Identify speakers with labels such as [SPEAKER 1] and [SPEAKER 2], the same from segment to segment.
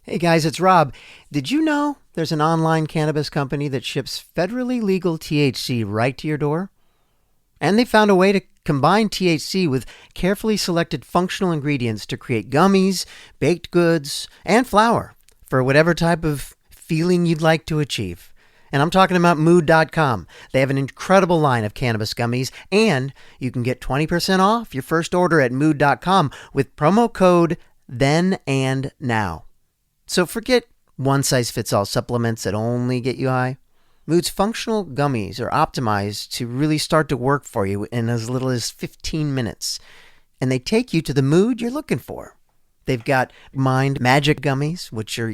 [SPEAKER 1] Hey guys, it's Rob. Did you know there's an online cannabis company that ships federally legal THC right to your door? And they found a way to combine THC with carefully selected functional ingredients to create gummies, baked goods, and flour for whatever type of feeling you'd like to achieve. And I'm talking about Mood.com. They have an incredible line of cannabis gummies, and you can get 20% off your first order at Mood.com with promo code THEN-AND-NOW. So forget one-size-fits-all supplements that only get you high. Mood's functional gummies are optimized to really start to work for you in as little as 15 minutes. And they take you to the mood you're looking for. They've got Mind Magic gummies, which are,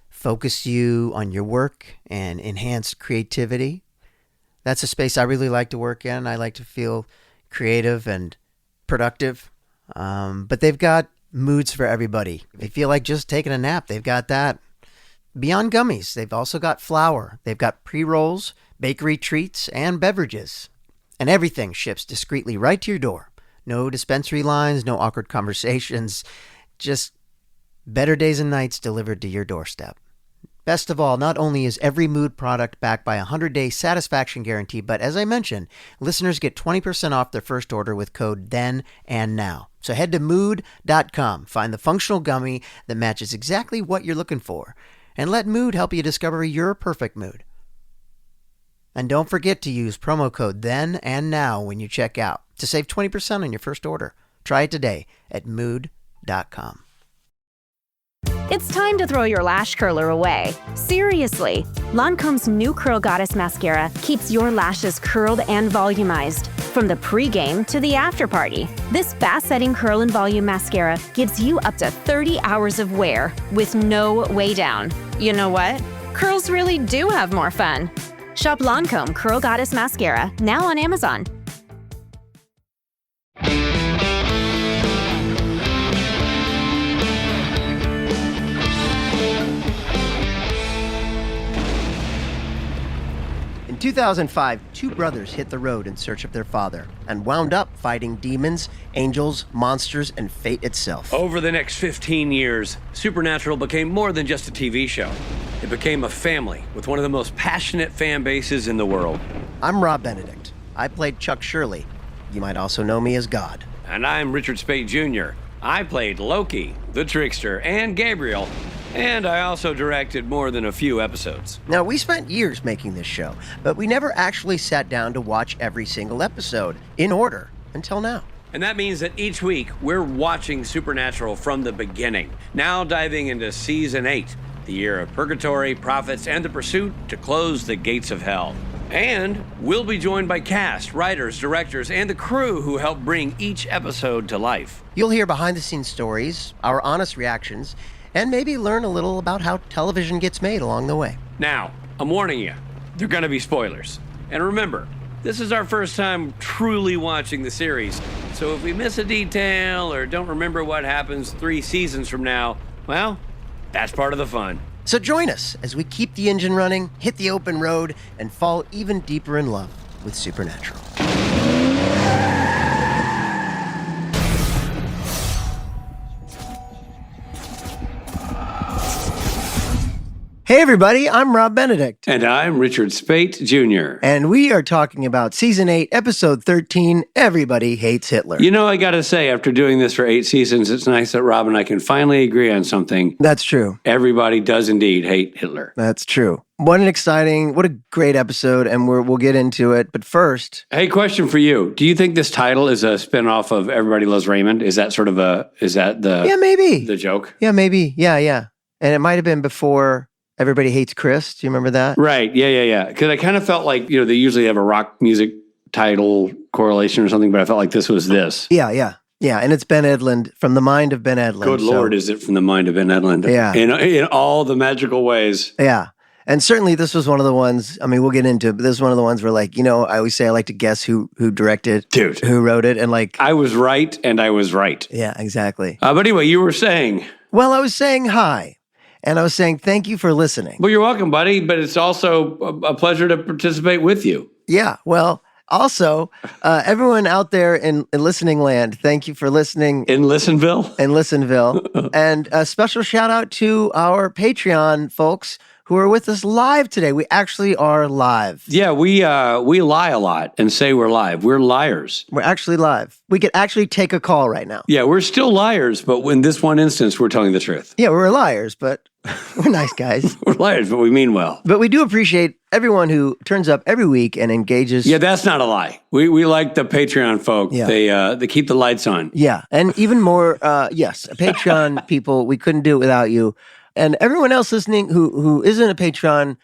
[SPEAKER 1] focus you on your work and enhance creativity. That's a space I really like to work in. I like to feel creative and productive. But they've got moods for everybody. If you feel like just taking a nap, they've got that. Beyond gummies, they've also got flour. They've got pre-rolls, bakery treats, and beverages. And everything ships discreetly right to your door. No dispensary lines, no awkward conversations. Just better days and nights delivered to your doorstep. Best of all, not only is every Mood product backed by a 100-day satisfaction guarantee, but as I mentioned, listeners get 20% off their first order with code THEN-AND-NOW. So head to Mood.com, find the functional gummy that matches exactly what you're looking for, and let Mood help you discover your perfect mood. And don't forget to use promo code THEN-AND-NOW when you check out to save 20% on your first order. Try it today at Mood.com.
[SPEAKER 2] It's time to throw your lash curler away. Seriously, Lancome's new Curl Goddess Mascara keeps your lashes curled and volumized. From the pre-game to the after party, this fast-setting curl and volume mascara gives you up to 30 hours of wear with no way down. You know what? Curls really do have more fun. Shop Lancome Curl Goddess Mascara now on Amazon.
[SPEAKER 3] In 2005, two brothers hit the road in search of their father and wound up fighting demons, angels, monsters, and fate itself.
[SPEAKER 4] Over the next 15 years, Supernatural became more than just a TV show. It became a family with one of the most passionate fan bases in the world.
[SPEAKER 3] I'm Rob Benedict. I played Chuck Shirley. You might also know me as God.
[SPEAKER 4] And I'm Richard Speight Jr. I played Loki, the Trickster, and Gabriel. And I also directed more than a few episodes.
[SPEAKER 3] Now, we spent years making this show, but we never actually sat down to watch every single episode in order until now.
[SPEAKER 4] And that means that each week we're watching Supernatural from the beginning, now diving into Season 8, the year of purgatory, prophets, and the pursuit to close the gates of hell. And we'll be joined by cast, writers, directors, and the crew who help bring each episode to life.
[SPEAKER 3] You'll hear behind-the-scenes stories, our honest reactions, and maybe learn a little about how television gets made along the way.
[SPEAKER 4] Now, I'm warning you, there are gonna be spoilers. And remember, this is our first time truly watching the series, so if we miss a detail or don't remember what happens 3 seasons from now, well, that's part of the fun.
[SPEAKER 3] So join us as we keep the engine running, hit the open road, and fall even deeper in love with Supernatural. Hey everybody, I'm Rob Benedict.
[SPEAKER 4] And I'm Richard Speight Jr.
[SPEAKER 3] And we are talking about Season 8, Episode 13, Everybody Hates Hitler.
[SPEAKER 4] You know, I gotta say, after doing this for 8 seasons, it's nice that Rob and I can finally agree on something.
[SPEAKER 3] That's true.
[SPEAKER 4] Everybody does indeed hate Hitler.
[SPEAKER 3] That's true. What a great episode, and we'll get into it. But first...
[SPEAKER 4] Hey, question for you. Do you think this title is a spinoff of Everybody Loves Raymond? Is that
[SPEAKER 3] Yeah, maybe.
[SPEAKER 4] The joke?
[SPEAKER 3] Yeah, maybe. Yeah. And it might have been before... Everybody Hates Chris. Do you remember that?
[SPEAKER 4] Right. Yeah. Because I kind of felt like, they usually have a rock music title correlation or something, but I felt like this was this.
[SPEAKER 3] Yeah. And it's Ben Edlund, from the mind of Ben Edlund.
[SPEAKER 4] Good Lord, is it from the mind of Ben Edlund?
[SPEAKER 3] Yeah.
[SPEAKER 4] In all the magical ways.
[SPEAKER 3] Yeah. And certainly this was one of the ones, we'll get into it, but this is one of the ones where I always say I like to guess who directed,
[SPEAKER 4] dude,
[SPEAKER 3] who wrote it. And
[SPEAKER 4] I was right and I was right.
[SPEAKER 3] Yeah, exactly.
[SPEAKER 4] But anyway, you were saying.
[SPEAKER 3] Well, I was saying hi. And I was saying, thank you for listening.
[SPEAKER 4] Well, you're welcome, buddy. But it's also a pleasure to participate with you.
[SPEAKER 3] Yeah. Well, Also, everyone out there in listening land, thank you for listening.
[SPEAKER 4] In Listenville?
[SPEAKER 3] In Listenville. And a special shout out to our Patreon folks who are with us live today. We actually are live.
[SPEAKER 4] Yeah, we lie a lot and say we're live. We're liars.
[SPEAKER 3] We're actually live. We could actually take a call right now.
[SPEAKER 4] Yeah, we're still liars, but in this one instance, we're telling the truth.
[SPEAKER 3] Yeah, we're liars, but we're nice guys.
[SPEAKER 4] We're liars, but we mean well.
[SPEAKER 3] But we do appreciate everyone who turns up every week and engages.
[SPEAKER 4] Yeah, that's not a lie. We like the Patreon folk.
[SPEAKER 3] Yeah.
[SPEAKER 4] They keep the lights on.
[SPEAKER 3] Yeah, and even more, yes, Patreon people, we couldn't do it without you. And everyone else listening who isn't a Patreon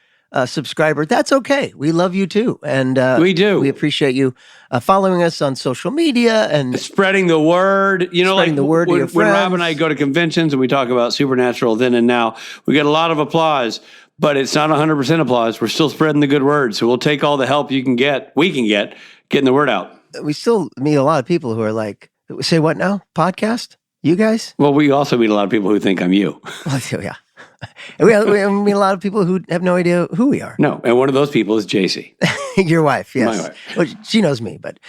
[SPEAKER 3] subscriber, that's okay. We love you too. And
[SPEAKER 4] we do.
[SPEAKER 3] We appreciate you following us on social media and
[SPEAKER 4] spreading the word. You know,
[SPEAKER 3] spreading
[SPEAKER 4] like
[SPEAKER 3] the word to your
[SPEAKER 4] when
[SPEAKER 3] friends.
[SPEAKER 4] Rob and I go to conventions and we talk about Supernatural then and now, we get a lot of applause, but it's not 100% applause. We're still spreading the good word. So we'll take all the help we can get, getting the word out.
[SPEAKER 3] We still meet a lot of people who are like, say what now? Podcast? You guys?
[SPEAKER 4] Well, we also meet a lot of people who think I'm you.
[SPEAKER 3] Well, yeah. We meet a lot of people who have no idea who we are.
[SPEAKER 4] No, and one of those people is JC.
[SPEAKER 3] Your wife, yes.
[SPEAKER 4] My wife.
[SPEAKER 3] Well, she knows me, but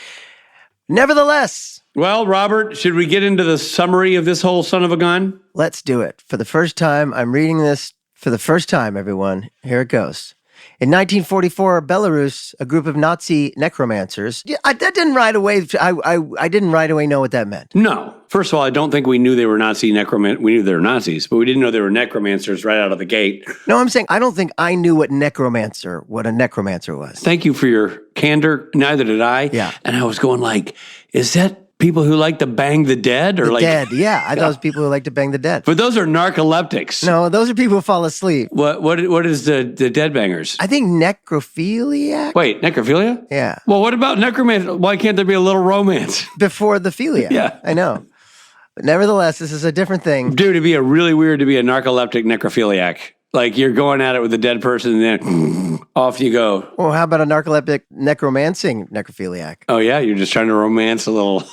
[SPEAKER 3] nevertheless.
[SPEAKER 4] Well, Robert, should we get into the summary of this whole son of a gun?
[SPEAKER 3] Let's do it. For the first time, I'm reading this for the first time, everyone. Here it goes. In 1944, Belarus, a group of Nazi necromancers. That didn't right away. I didn't right away know what that meant.
[SPEAKER 4] No. First of all, I don't think we knew they were Nazi necromancers. We knew they were Nazis, but we didn't know they were necromancers right out of the gate.
[SPEAKER 3] No, I'm saying I don't think I knew what a necromancer was.
[SPEAKER 4] Thank you for your candor. Neither did I.
[SPEAKER 3] Yeah.
[SPEAKER 4] And I was going like, is that people who like to bang the dead? Or
[SPEAKER 3] The
[SPEAKER 4] like
[SPEAKER 3] dead, yeah. I thought it was people who like to bang the dead.
[SPEAKER 4] But those are narcoleptics.
[SPEAKER 3] No, those are people who fall asleep.
[SPEAKER 4] What is the dead bangers?
[SPEAKER 3] I think necrophiliac?
[SPEAKER 4] Wait, necrophilia?
[SPEAKER 3] Yeah.
[SPEAKER 4] Well, what about necromancy? Why can't there be a little romance?
[SPEAKER 3] Before the philia.
[SPEAKER 4] Yeah.
[SPEAKER 3] I know. But nevertheless, this is a different thing.
[SPEAKER 4] Dude, it'd be really weird to be a narcoleptic necrophiliac. Like you're going at it with a dead person and then off you go.
[SPEAKER 3] Well, how about a narcoleptic necromancing necrophiliac?
[SPEAKER 4] Oh, yeah? You're just trying to romance a little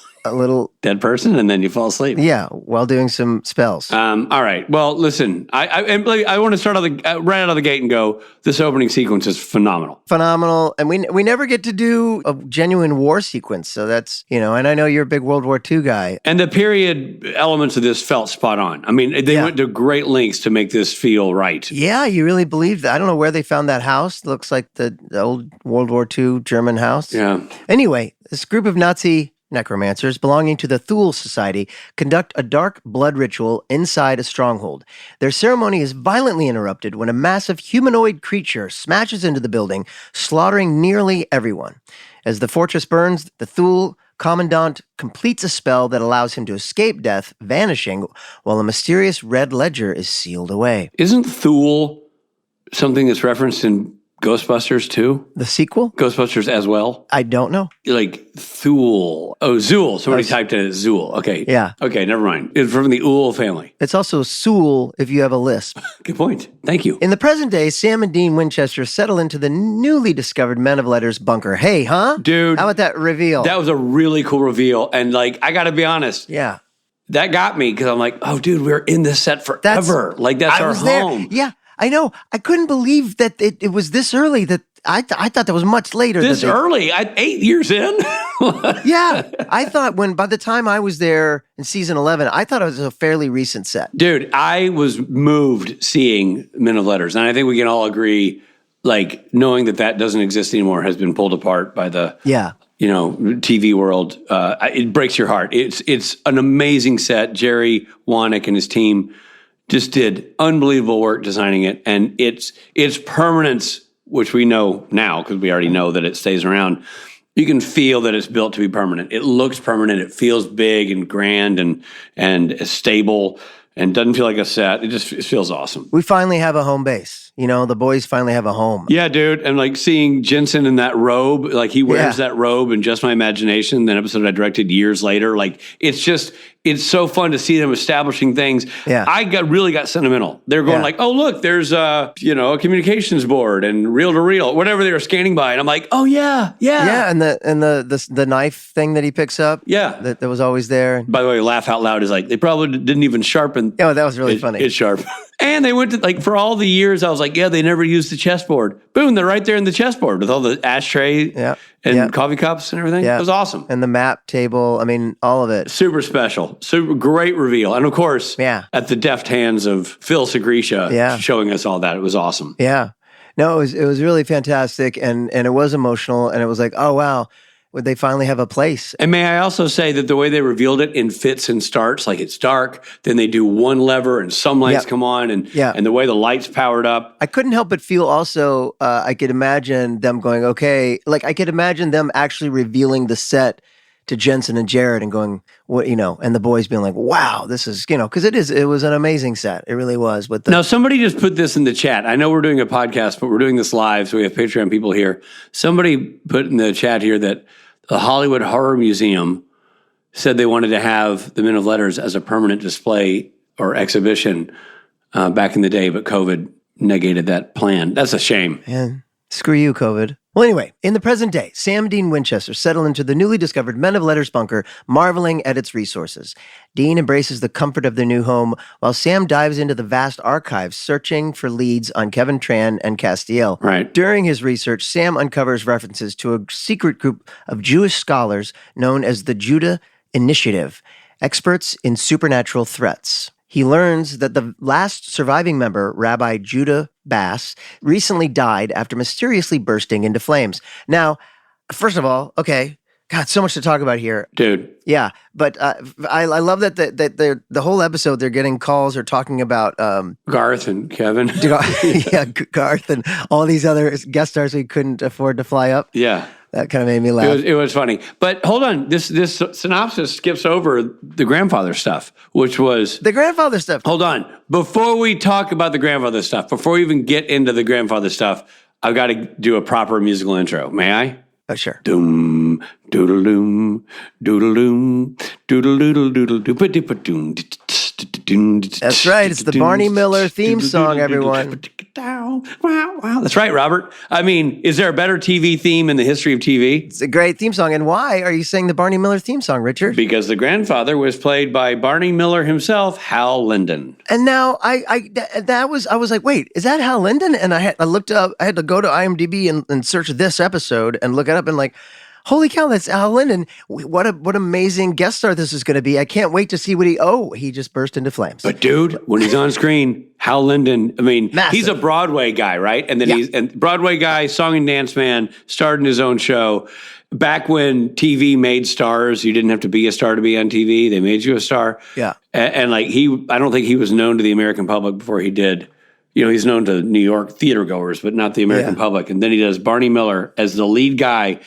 [SPEAKER 4] dead person and then you fall asleep.
[SPEAKER 3] Yeah, while doing some spells.
[SPEAKER 4] All right. Well, listen, I want to start right out of the gate and go, this opening sequence is phenomenal.
[SPEAKER 3] Phenomenal. And we never get to do a genuine war sequence. So that's, and I know you're a big World War II guy.
[SPEAKER 4] And the period elements of this felt spot on. I mean, they went to great lengths to make this feel right.
[SPEAKER 3] Yeah, you really believe that. I don't know where they found that house. It looks like the old World War II German house.
[SPEAKER 4] Yeah.
[SPEAKER 3] Anyway, this group of Nazi necromancers belonging to the Thule Society conduct a dark blood ritual inside a stronghold. Their ceremony is violently interrupted when a massive humanoid creature smashes into the building, slaughtering nearly everyone. As the fortress burns, the Thule commandant completes a spell that allows him to escape death, vanishing, while a mysterious red ledger is sealed away.
[SPEAKER 4] Isn't Thule something that's referenced in Ghostbusters too?
[SPEAKER 3] The sequel?
[SPEAKER 4] Ghostbusters as well?
[SPEAKER 3] I don't know.
[SPEAKER 4] Like Thule. Oh, Zool. Somebody typed in it Zool. Okay.
[SPEAKER 3] Yeah.
[SPEAKER 4] Okay, never mind. It's from the Ool family.
[SPEAKER 3] It's also Sewell if you have a lisp.
[SPEAKER 4] Good point. Thank you.
[SPEAKER 3] In the present day, Sam and Dean Winchester settle into the newly discovered Men of Letters bunker. Hey, huh?
[SPEAKER 4] Dude.
[SPEAKER 3] How about that reveal?
[SPEAKER 4] That was a really cool reveal. And like, I got to be honest.
[SPEAKER 3] Yeah.
[SPEAKER 4] That got me because I'm like, oh, dude, we're in this set forever. That's our home.
[SPEAKER 3] Yeah, I know. I couldn't believe that it was this early. That I thought that was much later.
[SPEAKER 4] This early? 8 years in?
[SPEAKER 3] Yeah. I thought by the time I was there in season 11, I thought it was a fairly recent set.
[SPEAKER 4] Dude, I was moved seeing Men of Letters. And I think we can all agree, like, knowing that doesn't exist anymore has been pulled apart by the TV world. It breaks your heart. It's an amazing set. Jerry Wanick and his team just did unbelievable work designing it. And its permanence, which we know now because we already know that it stays around, you can feel that it's built to be permanent. It looks permanent. It feels big and grand and stable and doesn't feel like a set. It feels awesome.
[SPEAKER 3] We finally have a home base. The boys finally have a home.
[SPEAKER 4] Yeah, dude. And like seeing Jensen in that robe, like he wears that robe in Just My Imagination, that episode I directed years later. Like it's so fun to see them establishing things.
[SPEAKER 3] Yeah.
[SPEAKER 4] I really got sentimental. They're going like, oh, look, there's a communications board and reel to reel, whatever they were scanning by. And I'm like, oh yeah.
[SPEAKER 3] Yeah, and the knife thing that he picks up.
[SPEAKER 4] Yeah.
[SPEAKER 3] That was always there.
[SPEAKER 4] By the way, laugh out loud is like, they probably didn't even sharpen.
[SPEAKER 3] Yeah, that was really funny.
[SPEAKER 4] It's sharp. And they went to, like, for all the years, I was like, yeah, they never used the chessboard. Boom, they're right there in the chessboard with all the ashtray and coffee cups and everything. It was awesome.
[SPEAKER 3] And the map table, I mean, all of it.
[SPEAKER 4] Super special. Super great reveal. And of course, at the deft hands of Phil Segresha showing us all that. It was awesome.
[SPEAKER 3] Yeah. No, it was really fantastic, and it was emotional, and it was like, oh, wow. Would they finally have a place?
[SPEAKER 4] And may I also say that the way they revealed it in fits and starts, like it's dark, then they do one lever and some lights come on, and the way the lights powered up.
[SPEAKER 3] I couldn't help but feel also, I could imagine them going, okay, like I could imagine them actually revealing the set to Jensen and Jared and going, what, and the boys being like, wow, this is, because it was an amazing set. It really was.
[SPEAKER 4] Now, somebody just put this in the chat. I know we're doing a podcast, but we're doing this live, so we have Patreon people here. Somebody put in the chat here that the Hollywood Horror Museum said they wanted to have the Men of Letters as a permanent display or exhibition back in the day, but COVID negated that plan. That's a shame.
[SPEAKER 3] Man, screw you, COVID. Well, anyway, in the present day, Sam Dean Winchester settled into the newly discovered Men of Letters bunker, marveling at its resources. Dean embraces the comfort of their new home, while Sam dives into the vast archives, searching for leads on Kevin Tran and Castiel.
[SPEAKER 4] Right.
[SPEAKER 3] During his research, Sam uncovers references to a secret group of Jewish scholars known as the Judah Initiative, experts in supernatural threats. He learns that the last surviving member, Rabbi Judah Bass, recently died after mysteriously bursting into flames. Now, first of all, okay, God, so much to talk about here.
[SPEAKER 4] Dude.
[SPEAKER 3] Yeah, but I love that the whole episode they're getting calls or talking about
[SPEAKER 4] Garth and Kevin.
[SPEAKER 3] Garth and all these other guest stars we couldn't afford to fly up.
[SPEAKER 4] Yeah.
[SPEAKER 3] That kind of made me laugh.
[SPEAKER 4] It was funny. But hold on. This synopsis skips over the grandfather stuff, which was...
[SPEAKER 3] The grandfather stuff.
[SPEAKER 4] Hold on. Before we talk about the grandfather stuff, before we even get into the grandfather stuff, I've got to do a proper musical intro. May I?
[SPEAKER 3] Oh, sure.
[SPEAKER 4] Doom, doodle doom, doodle doom, doodle doodle doodle doom.
[SPEAKER 3] That's right. It's the Barney Miller theme song, everyone.
[SPEAKER 4] Wow. That's right, Robert. I mean, is there a better TV theme in the history of TV?
[SPEAKER 3] It's a great theme song. And why are you saying the Barney Miller theme song, Richard?
[SPEAKER 4] Because the grandfather was played by Barney Miller himself, Hal Linden.
[SPEAKER 3] And now I was like, wait, is that Hal Linden? And I looked up, I had to go to IMDb and search this episode and look it up and like, holy cow, that's Hal Linden. What amazing guest star this is going to be. I can't wait to see what he just burst into flames.
[SPEAKER 4] But dude, when he's on screen, Hal Linden, I mean,
[SPEAKER 3] massive.
[SPEAKER 4] He's a Broadway guy, right? And then he's Broadway guy, song and dance man, starred in his own show. Back when TV made stars, you didn't have to be a star to be on TV. They made you a star.
[SPEAKER 3] Yeah.
[SPEAKER 4] And like I don't think he was known to the American public before he did. He's known to New York theater goers, but not the American public. And then he does Barney Miller as the lead guy.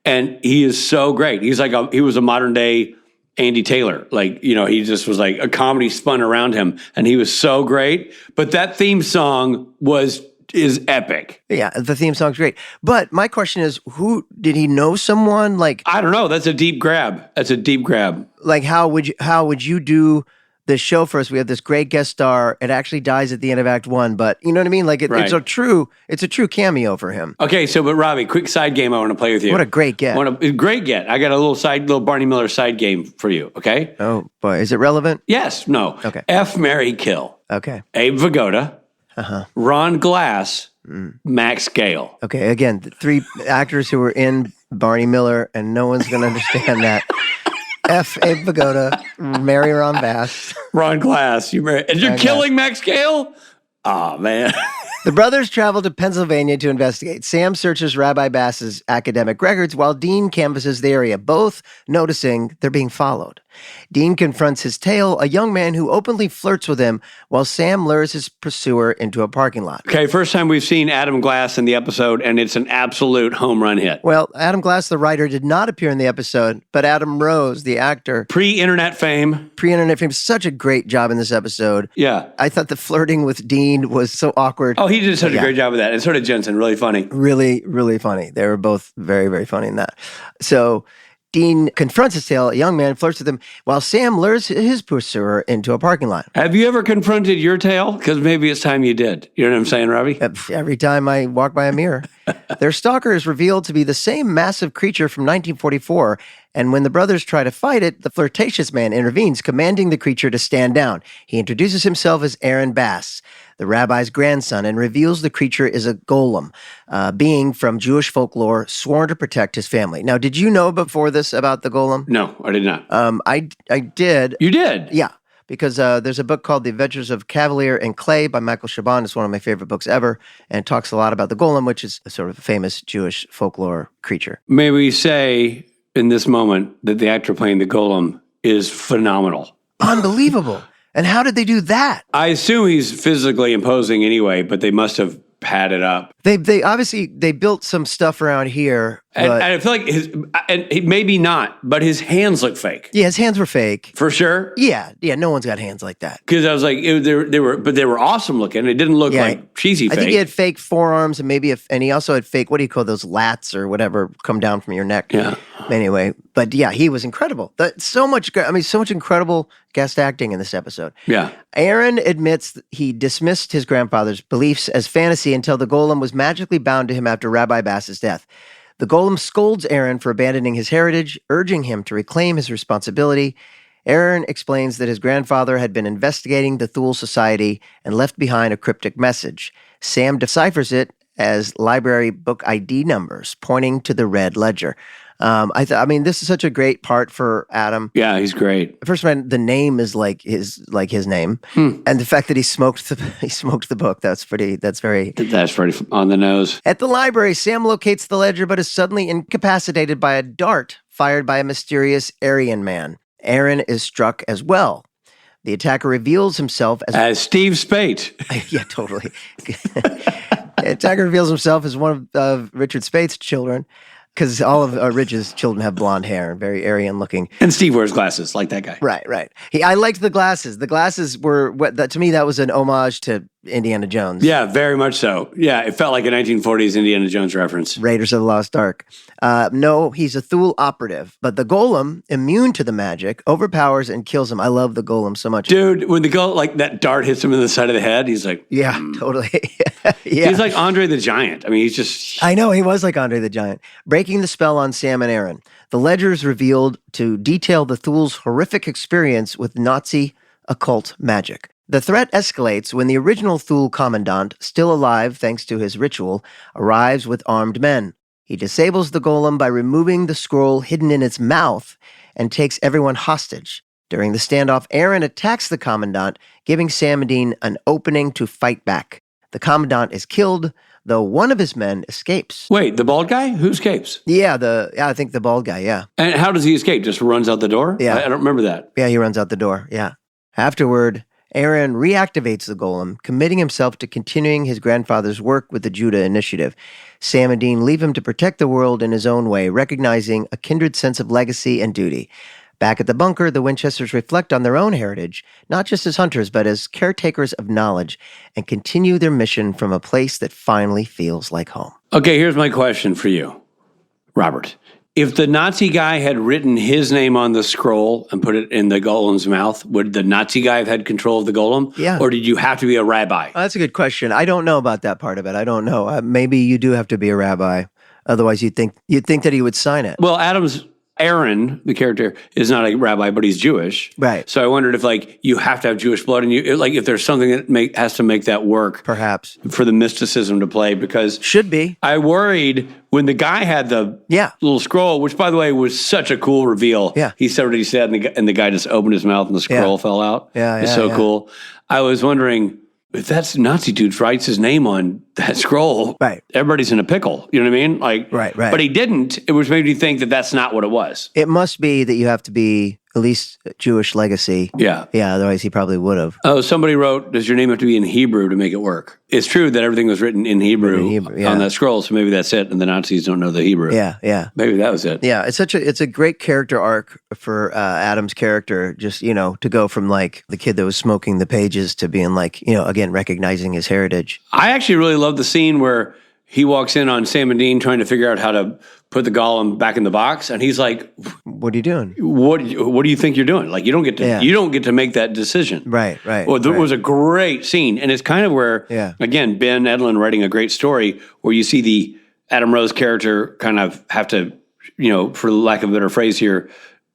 [SPEAKER 4] And he is so great. He's like he was a modern day Andy Taylor. Like, he just was like a comedy spun around him, and he was so great. But that theme song is epic.
[SPEAKER 3] Yeah, the theme song's great. But my question is, who did he know someone like?
[SPEAKER 4] I don't know. That's a deep grab.
[SPEAKER 3] Like, how would you do this show for us? We have this great guest star. It actually dies at the end of Act 1, but you know what I mean? Like it's a true cameo for him.
[SPEAKER 4] Okay, but Robbie, quick side game I want to play with you.
[SPEAKER 3] What a great get.
[SPEAKER 4] Great get. I got a little Barney Miller side game for you, okay?
[SPEAKER 3] Oh, boy. Is it relevant?
[SPEAKER 4] Yes. No.
[SPEAKER 3] Okay.
[SPEAKER 4] F, marry, kill.
[SPEAKER 3] Okay.
[SPEAKER 4] Abe Vigoda, Ron Glass, Max Gale.
[SPEAKER 3] Okay, again, the three actors who were in Barney Miller, and no one's going to understand that. F. Abe Vigoda, marry Ron Bass.
[SPEAKER 4] Ron Glass, and you're killing Max Gale? Oh, man.
[SPEAKER 3] The brothers travel to Pennsylvania to investigate. Sam searches Rabbi Bass's academic records while Dean canvasses the area, both noticing they're being followed. Dean confronts his tail, a young man who openly flirts with him, while Sam lures his pursuer into a parking lot.
[SPEAKER 4] Okay, first time we've seen Adam Glass in the episode, and it's an absolute home run hit.
[SPEAKER 3] Well, Adam Glass, the writer, did not appear in the episode, but Adam Rose, the actor.
[SPEAKER 4] Pre-internet fame.
[SPEAKER 3] Such a great job in this episode.
[SPEAKER 4] Yeah.
[SPEAKER 3] I thought the flirting with Dean was so awkward.
[SPEAKER 4] Oh, he did such a great job of that. And so did Jensen. Really funny.
[SPEAKER 3] Really, really funny. They were both very, very funny in that. So Dean confronts his tail. A young man flirts with him while Sam lures his pursuer into a parking lot.
[SPEAKER 4] Have you ever confronted your tail? Because maybe it's time you did. You know what I'm saying, Robbie?
[SPEAKER 3] Every time I walk by a mirror. Their stalker is revealed to be the same massive creature from 1944. And when the brothers try to fight it, the flirtatious man intervenes, commanding the creature to stand down. He introduces himself as Aaron Bass. the rabbi's grandson, and reveals the creature is a golem, being from Jewish folklore sworn to protect his family. Now, did you know before this about the golem?
[SPEAKER 4] No, I did not.
[SPEAKER 3] I did.
[SPEAKER 4] You did?
[SPEAKER 3] Yeah, because there's a book called The Adventures of Cavalier and Clay by Michael Chabon. It's one of my favorite books ever, and it talks a lot about the golem, which is a sort of famous Jewish folklore creature.
[SPEAKER 4] May we say in this moment that the actor playing the golem is phenomenal.
[SPEAKER 3] Unbelievable. And how did they do that?
[SPEAKER 4] I assume he's physically imposing anyway, but they must have padded up.
[SPEAKER 3] They obviously built some stuff around here.
[SPEAKER 4] And
[SPEAKER 3] But
[SPEAKER 4] I feel like maybe not, but his hands look fake.
[SPEAKER 3] yeah, his hands were fake.
[SPEAKER 4] For sure.
[SPEAKER 3] Yeah, no one's got hands like that.
[SPEAKER 4] Because I was like, they were awesome looking. It didn't look like cheesy fake.
[SPEAKER 3] I think he had fake forearms and and he also had fake, what do you call those, lats or whatever, come down from your neck.
[SPEAKER 4] Yeah.
[SPEAKER 3] Anyway, but yeah, he was incredible. So much incredible guest acting in this episode.
[SPEAKER 4] Yeah.
[SPEAKER 3] Aaron admits that he dismissed his grandfather's beliefs as fantasy until the golem was magically bound to him after Rabbi Bass's death. The golem scolds Aaron for abandoning his heritage, urging him to reclaim his responsibility. Aaron explains that his grandfather had been investigating the Thule Society and left behind a cryptic message. Sam deciphers it as library book ID numbers, pointing to the red ledger. This is such a great part for Adam.
[SPEAKER 4] Yeah, he's great.
[SPEAKER 3] First of all, the name is like his name, and the fact that he smoked the book. That's pretty
[SPEAKER 4] On the nose.
[SPEAKER 3] At the library, Sam locates the ledger, but is suddenly incapacitated by a dart fired by a mysterious Aryan man. Aaron is struck as well. The attacker reveals himself
[SPEAKER 4] as Steve Spate.
[SPEAKER 3] Yeah, totally. The attacker reveals himself as one of Richard Spate's children. Because all of Rich's children have blonde hair and very Aryan looking.
[SPEAKER 4] And Steve wears glasses, like that guy.
[SPEAKER 3] Right. I liked the glasses. The glasses were, to me, that was an homage to Indiana Jones.
[SPEAKER 4] Yeah, very much so. Yeah, it felt like a 1940s Indiana Jones reference.
[SPEAKER 3] Raiders of the Lost Ark. No, he's a Thule operative. But the golem, immune to the magic, overpowers and kills him. I love the golem so much.
[SPEAKER 4] Dude, when the golem, like that dart hits him in the side of the head, he's like...
[SPEAKER 3] Yeah, totally. Yeah.
[SPEAKER 4] He's like Andre the Giant. I mean, he's just...
[SPEAKER 3] I know, he was like Andre the Giant. Breaking the spell on Sam and Aaron. The ledger is revealed to detail the Thule's horrific experience with Nazi occult magic. The threat escalates when the original Thule commandant, still alive thanks to his ritual, arrives with armed men. He disables the golem by removing the scroll hidden in its mouth and takes everyone hostage. During the standoff, Aaron attacks the commandant, giving Sam and Dean an opening to fight back. The commandant is killed, though one of his men escapes.
[SPEAKER 4] Wait, the bald guy? Who escapes?
[SPEAKER 3] Yeah, I think the bald guy, yeah.
[SPEAKER 4] And how does he escape? Just runs out the door?
[SPEAKER 3] Yeah.
[SPEAKER 4] I don't remember that.
[SPEAKER 3] Yeah, he runs out the door, yeah. Afterward, Aaron reactivates the golem, committing himself to continuing his grandfather's work with the Judah Initiative. Sam and Dean leave him to protect the world in his own way, recognizing a kindred sense of legacy and duty. Back at the bunker, the Winchesters reflect on their own heritage, not just as hunters, but as caretakers of knowledge, and continue their mission from a place that finally feels like home.
[SPEAKER 4] Okay, here's my question for you, Robert. If the Nazi guy had written his name on the scroll and put it in the golem's mouth, would the Nazi guy have had control of the golem?
[SPEAKER 3] Yeah.
[SPEAKER 4] Or did you have to be a rabbi?
[SPEAKER 3] Oh, that's a good question. I don't know about that part of it. I don't know. Maybe you do have to be a rabbi. Otherwise, you'd think that he would sign it.
[SPEAKER 4] Well, Aaron, the character, is not a rabbi, but he's Jewish.
[SPEAKER 3] Right.
[SPEAKER 4] So I wondered if, you have to have Jewish blood in you. if there's something that has to make that work.
[SPEAKER 3] Perhaps.
[SPEAKER 4] For the mysticism to play, because...
[SPEAKER 3] Should be.
[SPEAKER 4] I worried when the guy had the little scroll, which, by the way, was such a cool reveal.
[SPEAKER 3] Yeah.
[SPEAKER 4] He said what he said, and the guy just opened his mouth and the scroll fell out.
[SPEAKER 3] Yeah,
[SPEAKER 4] It's so cool. I was wondering... If that Nazi dude writes his name on that scroll,
[SPEAKER 3] right,
[SPEAKER 4] everybody's in a pickle. You know what I mean?
[SPEAKER 3] Right.
[SPEAKER 4] But he didn't. It was made me think that that's not what it was.
[SPEAKER 3] It must be that you have to be at least Jewish legacy.
[SPEAKER 4] Yeah.
[SPEAKER 3] Yeah, otherwise he probably would have.
[SPEAKER 4] Oh, somebody wrote, does your name have to be in Hebrew to make it work? It's true that everything was written in Hebrew, on that scroll, so maybe that's it, and the Nazis don't know the Hebrew.
[SPEAKER 3] Yeah.
[SPEAKER 4] Maybe that was it.
[SPEAKER 3] Yeah, it's a great character arc for Adam's character, just, to go from, the kid that was smoking the pages to being, again, recognizing his heritage.
[SPEAKER 4] I actually really love the scene where he walks in on Sam and Dean trying to figure out how to put the golem back in the box, and he's like,
[SPEAKER 3] "What are you doing?
[SPEAKER 4] What do you think you're doing? You don't get to make that decision."
[SPEAKER 3] Right.
[SPEAKER 4] Well, there was a great scene, and it's kind of where, again, Ben Edlund writing a great story where you see the Adam Rose character kind of have to, for lack of a better phrase here,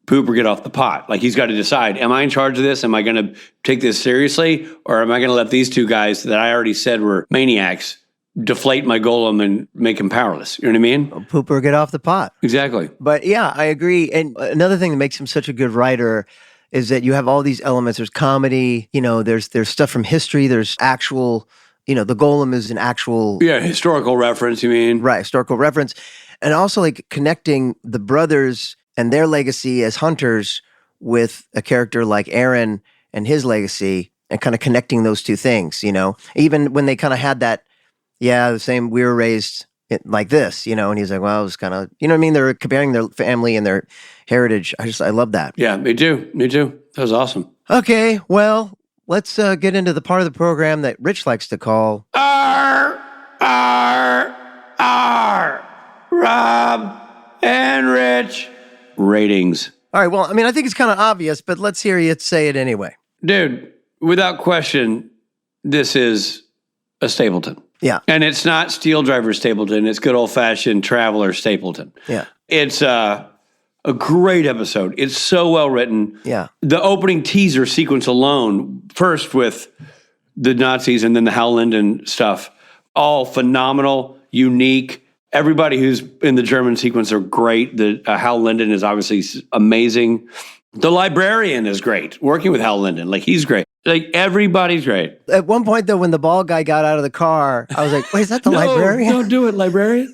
[SPEAKER 4] poop or get off the pot. Like, he's got to decide, am I in charge of this? Am I going to take this seriously? Or am I going to let these two guys that I already said were maniacs deflate my golem and make him powerless? You know what I mean?
[SPEAKER 3] Poop or get off the pot.
[SPEAKER 4] Exactly.
[SPEAKER 3] But yeah, I agree. And another thing that makes him such a good writer is that you have all these elements. There's comedy, there's stuff from history. There's actual, the golem is an actual...
[SPEAKER 4] Yeah, historical reference, you mean?
[SPEAKER 3] Right, historical reference. And also like connecting the brothers and their legacy as hunters with a character like Aaron and his legacy, and kind of connecting those two things, Even when they kind of had that, the same, we were raised like this, and he's like, well, it was kind of, what I mean? They're comparing their family and their heritage. I love that.
[SPEAKER 4] Yeah, me too. That was awesome.
[SPEAKER 3] Okay, well, let's get into the part of the program that Rich likes to call...
[SPEAKER 4] R, Rob and Rich. Ratings.
[SPEAKER 3] All right, well, I mean, I think it's kind of obvious, but let's hear you say it anyway.
[SPEAKER 4] Dude, without question, this is a Stapleton.
[SPEAKER 3] Yeah.
[SPEAKER 4] And it's not Steel Driver Stapleton. It's good old-fashioned Traveler Stapleton.
[SPEAKER 3] Yeah.
[SPEAKER 4] It's a great episode. It's so well written.
[SPEAKER 3] Yeah.
[SPEAKER 4] The opening teaser sequence alone, first with the Nazis and then the Hal Linden stuff, all phenomenal, unique. Everybody who's in the German sequence are great. The Hal Linden is obviously amazing. The librarian is great. Working with Hal Linden, he's great. Everybody's great.
[SPEAKER 3] At one point, though, when the bald guy got out of the car, I was like, wait, is that the librarian?
[SPEAKER 4] Don't do it, librarian.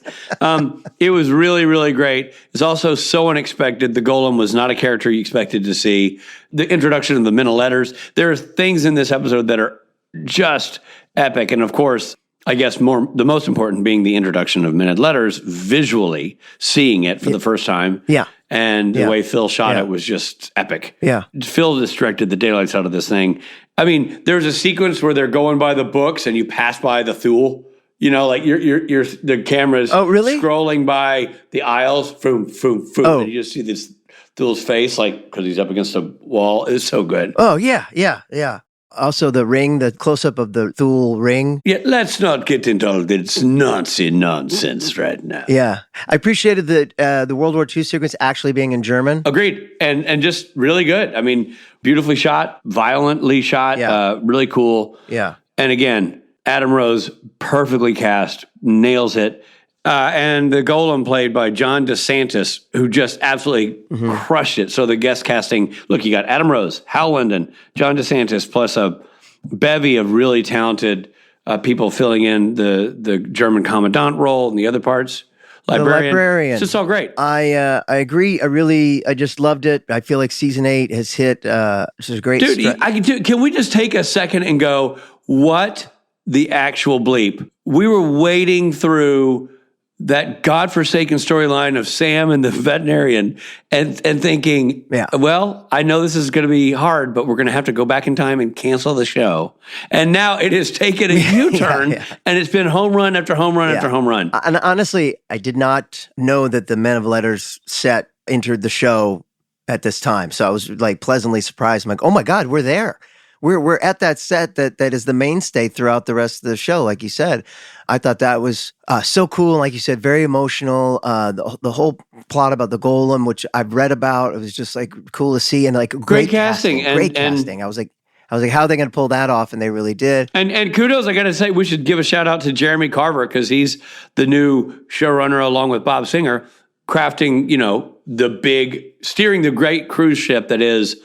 [SPEAKER 4] It was really, really great. It's also so unexpected. The Golem was not a character you expected to see. The introduction of the men of letters. There are things in this episode that are just epic. And of course, I guess the most important being the introduction of Men of Letters, visually seeing it for the first time.
[SPEAKER 3] Yeah.
[SPEAKER 4] And the way Phil shot it was just epic.
[SPEAKER 3] Yeah.
[SPEAKER 4] Phil just directed the daylights out of this thing. I mean, there's a sequence where they're going by the books and you pass by the Thule. You're the camera's scrolling by the aisles, boom, boom, boom. And you just see this Thule's face, because he's up against a wall. It's so good.
[SPEAKER 3] Oh, yeah. Also, the ring, the close-up of the Thule ring.
[SPEAKER 4] Yeah, let's not get into all this Nazi nonsense right now.
[SPEAKER 3] Yeah. I appreciated the World War II sequence actually being in German.
[SPEAKER 4] Agreed. And just really good. I mean, beautifully shot, violently shot, really cool.
[SPEAKER 3] Yeah.
[SPEAKER 4] And again, Adam Rose, perfectly cast, nails it. And the Golem played by John DeSantis, who just absolutely crushed it. So the guest casting, look, you got Adam Rose, Hal Linden, John DeSantis, plus a bevy of really talented people filling in the German commandant role and the other parts. Librarian. It's just all great.
[SPEAKER 3] I agree. I just loved it. I feel like season 8 has hit this is great.
[SPEAKER 4] Dude, can we just take a second and go, what the actual bleep? We were wading through that godforsaken storyline of Sam and the veterinarian and thinking, well, I know this is going to be hard, but we're going to have to go back in time and cancel the show. And now it has taken a U-turn and it's been home run after home run after home run.
[SPEAKER 3] And honestly, I did not know that the Men of Letters set entered the show at this time. So I was pleasantly surprised. I'm like, oh my God, we're there. We're at that set that is the mainstay throughout the rest of the show, like you said. I thought that was so cool, and like you said, very emotional. The whole plot about the Golem, which I've read about, it was just cool to see, and great casting. Great casting. I was like, how are they going to pull that off? And they really did.
[SPEAKER 4] And kudos, I got to say, we should give a shout out to Jeremy Carver because he's the new showrunner along with Bob Singer, crafting steering the great cruise ship that is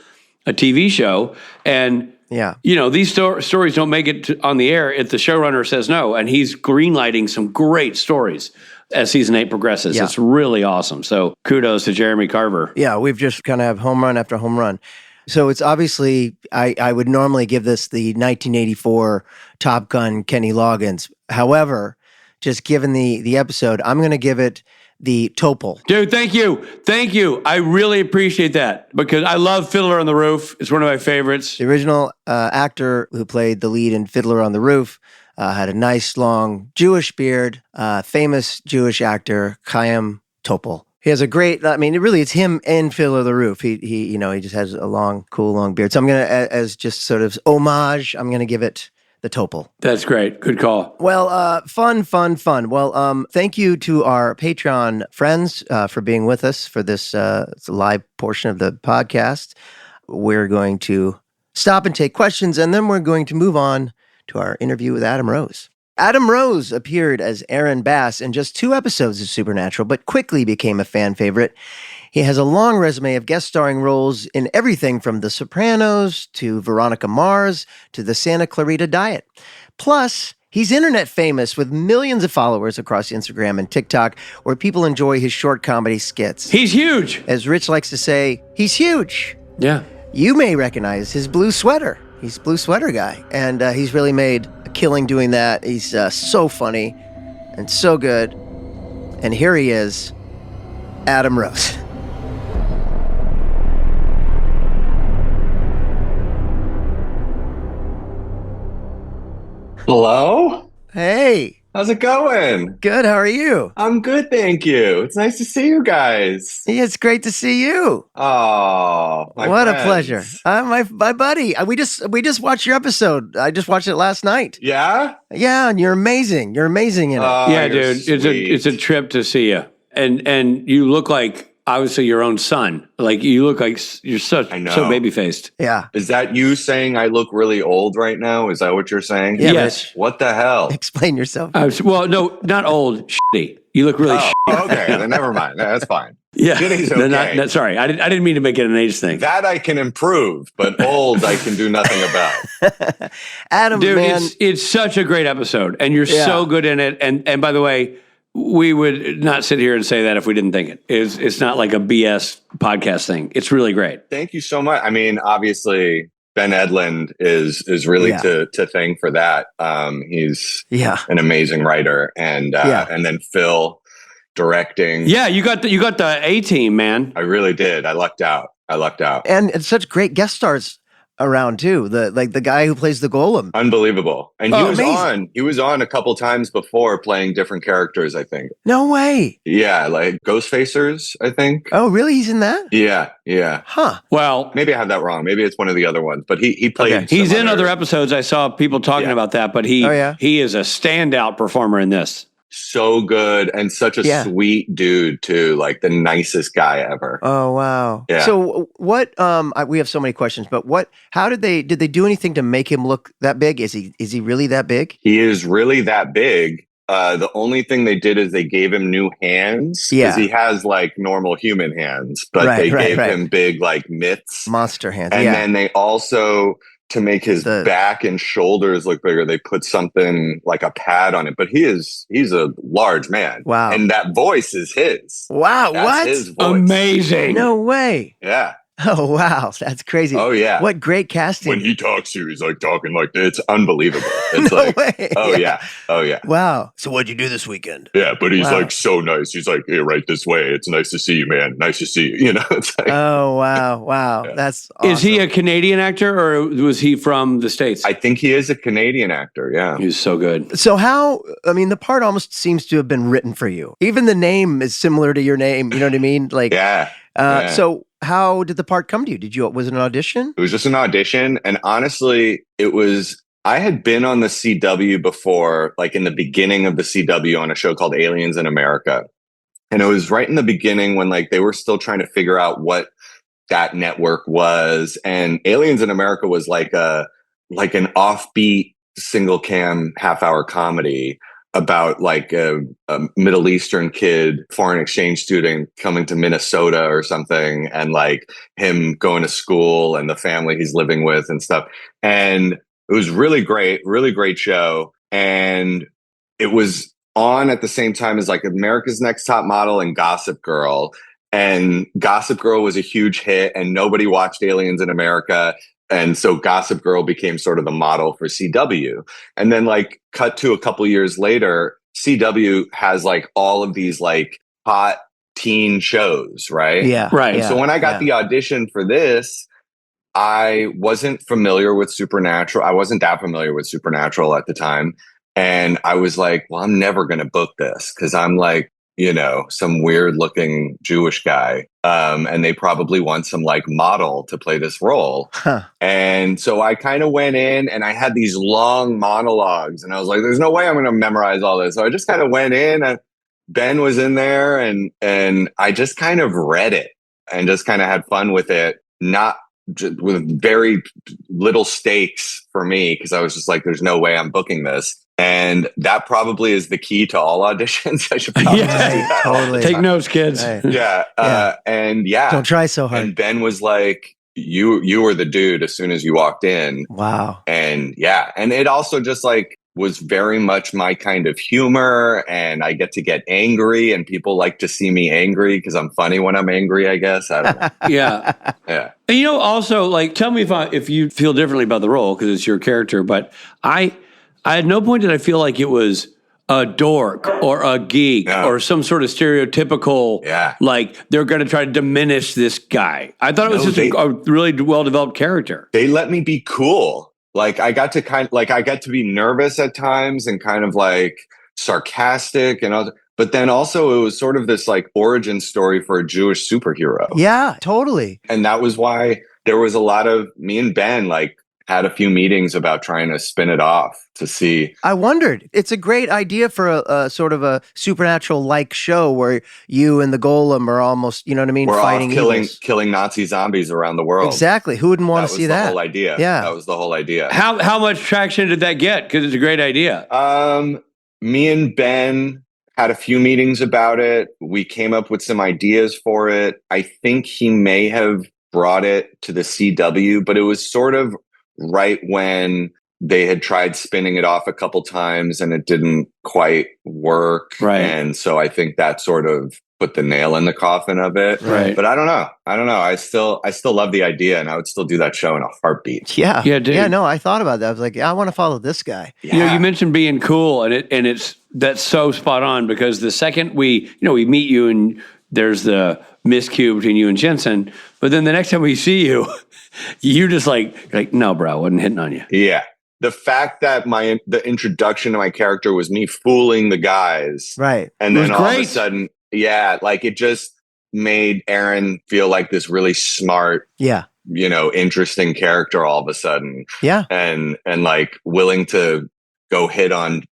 [SPEAKER 4] a TV show. And these stories don't make it on the air if the showrunner says no, and he's greenlighting some great stories as season 8 progresses. Yeah. It's really awesome. So kudos to Jeremy Carver.
[SPEAKER 3] Yeah, we've just kind of have home run after home run. So it's obviously, I would normally give this the 1984 Top Gun Kenny Loggins. However, just given the episode, I'm going to give it the Topol.
[SPEAKER 4] Dude, thank you. Thank you. I really appreciate that because I love Fiddler on the Roof. It's one of my favorites.
[SPEAKER 3] The original actor who played the lead in Fiddler on the Roof had a nice, long Jewish beard, famous Jewish actor, Chaim Topol. He has a great, it's him and Fiddler on the Roof. He just has a long, cool, long beard. So I'm going to, as just sort of homage, I'm going to give it the Topol.
[SPEAKER 4] That's great. Good call.
[SPEAKER 3] Well, fun. Well, thank you to our Patreon friends for being with us for this live portion of the podcast. We're going to stop and take questions, and then we're going to move on to our interview with Adam Rose. Adam Rose appeared as Aaron Bass in just 2 episodes of Supernatural, but quickly became a fan favorite. He has a long resume of guest starring roles in everything from The Sopranos to Veronica Mars to the Santa Clarita Diet. Plus, he's internet famous with millions of followers across Instagram and TikTok, where people enjoy his short comedy skits.
[SPEAKER 4] He's huge.
[SPEAKER 3] As Rich likes to say, he's huge.
[SPEAKER 4] Yeah.
[SPEAKER 3] You may recognize his blue sweater. He's Blue Sweater Guy, and he's really made a killing doing that. He's so funny and so good. And here he is, Adam Rose.
[SPEAKER 5] Hello?
[SPEAKER 3] Hey,
[SPEAKER 5] How's it going?
[SPEAKER 3] good. How are you?
[SPEAKER 5] I'm good, thank you. It's nice to see you guys.
[SPEAKER 3] Yeah, it's great to see you.
[SPEAKER 5] Oh,
[SPEAKER 3] What a pleasure. My buddy. We just watched your episode. I just watched it last night.
[SPEAKER 5] Yeah?
[SPEAKER 3] Yeah, and you're amazing. You're amazing in it.
[SPEAKER 4] Yeah,
[SPEAKER 5] you're
[SPEAKER 4] dude.
[SPEAKER 5] sweet.
[SPEAKER 4] It's a trip to see you. And you look like obviously your own son. Like you look like you're so baby faced.
[SPEAKER 3] Yeah.
[SPEAKER 5] Is that you saying I look really old right now? Is that what you're saying?
[SPEAKER 3] Yeah,
[SPEAKER 4] Yes.
[SPEAKER 5] What the hell?
[SPEAKER 3] Explain yourself.
[SPEAKER 4] Well, no, not old. Shitty. You look really.
[SPEAKER 5] Oh, okay. Then never mind. That's fine.
[SPEAKER 4] Yeah.
[SPEAKER 5] Shitty's
[SPEAKER 4] No,
[SPEAKER 5] okay.
[SPEAKER 4] sorry, I didn't mean to make it an age thing.
[SPEAKER 5] That I can improve, but old I can do nothing about.
[SPEAKER 3] Adam,
[SPEAKER 4] Dude,
[SPEAKER 3] man.
[SPEAKER 4] it's such a great episode, and you're
[SPEAKER 3] Yeah.
[SPEAKER 4] so good in it. And by the way, we would not sit here and say that if we didn't think it. It's not like a BS podcast thing. It's really great.
[SPEAKER 5] Thank you so much. I mean, obviously, Ben Edlund is really
[SPEAKER 3] Yeah.
[SPEAKER 5] to thank for that. He's
[SPEAKER 3] Yeah.
[SPEAKER 5] an amazing writer, and then Phil directing.
[SPEAKER 4] Yeah, you got the A team, man.
[SPEAKER 5] I really did. I lucked out.
[SPEAKER 3] And it's such great guest stars around too. The guy who plays the Golem.
[SPEAKER 5] Unbelievable. And he
[SPEAKER 3] Oh,
[SPEAKER 5] was
[SPEAKER 3] amazing.
[SPEAKER 5] he was on a couple times before playing different characters, I think.
[SPEAKER 3] No way.
[SPEAKER 5] Yeah, like Ghostfacers, I think.
[SPEAKER 3] Oh, really? He's in that?
[SPEAKER 5] Yeah.
[SPEAKER 3] Huh.
[SPEAKER 4] Well,
[SPEAKER 5] Maybe I have that wrong. Maybe it's one of the other ones. But he played.
[SPEAKER 3] Okay.
[SPEAKER 5] some
[SPEAKER 4] he's in other episodes. I saw people talking
[SPEAKER 5] Yeah.
[SPEAKER 4] about that, but he
[SPEAKER 3] Oh, yeah?
[SPEAKER 4] he is a standout performer in this.
[SPEAKER 5] So good and such a
[SPEAKER 3] Yeah.
[SPEAKER 5] sweet dude too. Like the nicest guy ever.
[SPEAKER 3] Oh, wow.
[SPEAKER 5] Yeah.
[SPEAKER 3] So what, we have so many questions, but how did they do anything to make him look that big? Is he really that big?
[SPEAKER 5] He is really that big. The only thing they did is they gave him new hands.
[SPEAKER 3] Yeah.
[SPEAKER 5] Because he has like normal human hands, but
[SPEAKER 3] Right,
[SPEAKER 5] they
[SPEAKER 3] right,
[SPEAKER 5] gave
[SPEAKER 3] right.
[SPEAKER 5] him big like mitts.
[SPEAKER 3] Monster hands.
[SPEAKER 5] And
[SPEAKER 3] yeah.
[SPEAKER 5] then they also, to make his back and shoulders look bigger, they put something like a pad on it. But he's a large man.
[SPEAKER 3] Wow.
[SPEAKER 5] And that voice is his.
[SPEAKER 3] Wow.
[SPEAKER 5] That's
[SPEAKER 3] What?
[SPEAKER 5] his voice.
[SPEAKER 4] Amazing.
[SPEAKER 3] No way.
[SPEAKER 5] Yeah.
[SPEAKER 3] Oh, wow. That's crazy.
[SPEAKER 5] Oh, yeah.
[SPEAKER 3] What great casting.
[SPEAKER 5] When he talks to you, he's like talking like this. It's unbelievable. It's
[SPEAKER 3] No
[SPEAKER 5] like,
[SPEAKER 3] way.
[SPEAKER 5] oh, yeah. Oh, yeah.
[SPEAKER 3] Wow. So what'd you do this weekend?
[SPEAKER 5] Yeah, but he's
[SPEAKER 3] Wow.
[SPEAKER 5] like so nice. He's like, hey, right this way. It's nice to see you, man. Nice to see you. You know, it's like,
[SPEAKER 3] Oh, wow. Wow.
[SPEAKER 5] Yeah.
[SPEAKER 3] That's awesome.
[SPEAKER 4] Is he a Canadian actor or was he from the States?
[SPEAKER 5] I think he is a Canadian actor. Yeah.
[SPEAKER 4] He's so good.
[SPEAKER 3] So the part almost seems to have been written for you. Even the name is similar to your name. You know what I mean? Like,
[SPEAKER 5] Yeah. Yeah.
[SPEAKER 3] So how did the part come to you? Was it an audition?
[SPEAKER 5] It was just an audition. And honestly, I had been on the CW before, like in the beginning of the CW on a show called Aliens in America. And it was right in the beginning when like they were still trying to figure out what that network was. And Aliens in America was like an offbeat single cam half-hour comedy about like a Middle Eastern kid, foreign exchange student coming to Minnesota or something, and like him going to school and the family he's living with and stuff. And it was really great show. And it was on at the same time as like America's Next Top Model and Gossip Girl. And Gossip Girl was a huge hit and nobody watched Aliens in America. And so Gossip Girl became sort of the model for CW. And then like cut to a couple years later, CW has like all of these like hot teen shows, right?
[SPEAKER 3] Yeah.
[SPEAKER 4] Right.
[SPEAKER 3] Yeah.
[SPEAKER 5] So when I got the audition for this, I wasn't familiar with Supernatural. I wasn't that familiar with Supernatural at the time. And I was like, well, I'm never going to book this because I'm like, you know, some weird looking Jewish guy. And they probably want some like model to play this role.
[SPEAKER 3] Huh.
[SPEAKER 5] And so I kind of went in and I had these long monologues and I was like, there's no way I'm going to memorize all this. So I just kind of went in and Ben was in there and I just kind of read it and just kind of had fun with it. With very little stakes for me, because I was just like, there's no way I'm booking this. And that probably is the key to all auditions. I should probably do that.
[SPEAKER 3] Totally.
[SPEAKER 6] Take notes, kids.
[SPEAKER 3] Right.
[SPEAKER 5] Yeah.
[SPEAKER 3] Don't try so hard.
[SPEAKER 5] And Ben was like, you were the dude as soon as you walked in.
[SPEAKER 3] Wow.
[SPEAKER 5] And and it also just like was very much my kind of humor, and I get to get angry, and people like to see me angry because I'm funny when I'm angry, I guess. I don't know.
[SPEAKER 6] Yeah.
[SPEAKER 5] Yeah.
[SPEAKER 6] And also, like, tell me if you feel differently about the role because it's your character. But I at no point did I feel like it was a dork or a geek or some sort of stereotypical, like they're going to try to diminish this guy. I thought it was just a really well-developed character.
[SPEAKER 5] They let me be cool. Like I got to be nervous at times and kind of like sarcastic but then also it was sort of this like origin story for a Jewish superhero.
[SPEAKER 3] Yeah, totally.
[SPEAKER 5] And that was why there was a lot of me and Ben like had a few meetings about trying to spin it off to see.
[SPEAKER 3] I wondered. It's a great idea for a sort of a supernatural-like show where you and the Golem are almost, you know what I mean,
[SPEAKER 5] we're
[SPEAKER 3] fighting
[SPEAKER 5] killing Nazi zombies around the world.
[SPEAKER 3] Exactly. Who wouldn't want to see that?
[SPEAKER 5] That was the whole idea.
[SPEAKER 3] Yeah.
[SPEAKER 5] That was the whole idea.
[SPEAKER 6] How much traction did that get? Because it's a great idea.
[SPEAKER 5] Me and Ben had a few meetings about it. We came up with some ideas for it. I think he may have brought it to the CW, but it was sort of right when they had tried spinning it off a couple times and it didn't quite work.
[SPEAKER 6] Right.
[SPEAKER 5] And so I think that sort of put the nail in the coffin of it.
[SPEAKER 6] Right.
[SPEAKER 5] But I don't know. I still love the idea and I would still do that show in a heartbeat.
[SPEAKER 3] Yeah.
[SPEAKER 6] Yeah, dude.
[SPEAKER 3] Yeah, no, I thought about that. I was like, I want to follow this guy.
[SPEAKER 5] Yeah.
[SPEAKER 6] You know, you mentioned being cool and that's so spot on because the second we meet you and there's the miscue between you and Jensen, but then the next time we see you, you're just like, no, bro, I wasn't hitting on you.
[SPEAKER 5] Yeah. The fact that the introduction to my character was me fooling the guys.
[SPEAKER 3] Right.
[SPEAKER 5] And then all
[SPEAKER 6] great.
[SPEAKER 5] of a sudden, like it just made Aaron feel like this really smart, interesting character all of a sudden.
[SPEAKER 3] Yeah.
[SPEAKER 5] And like willing to go hit on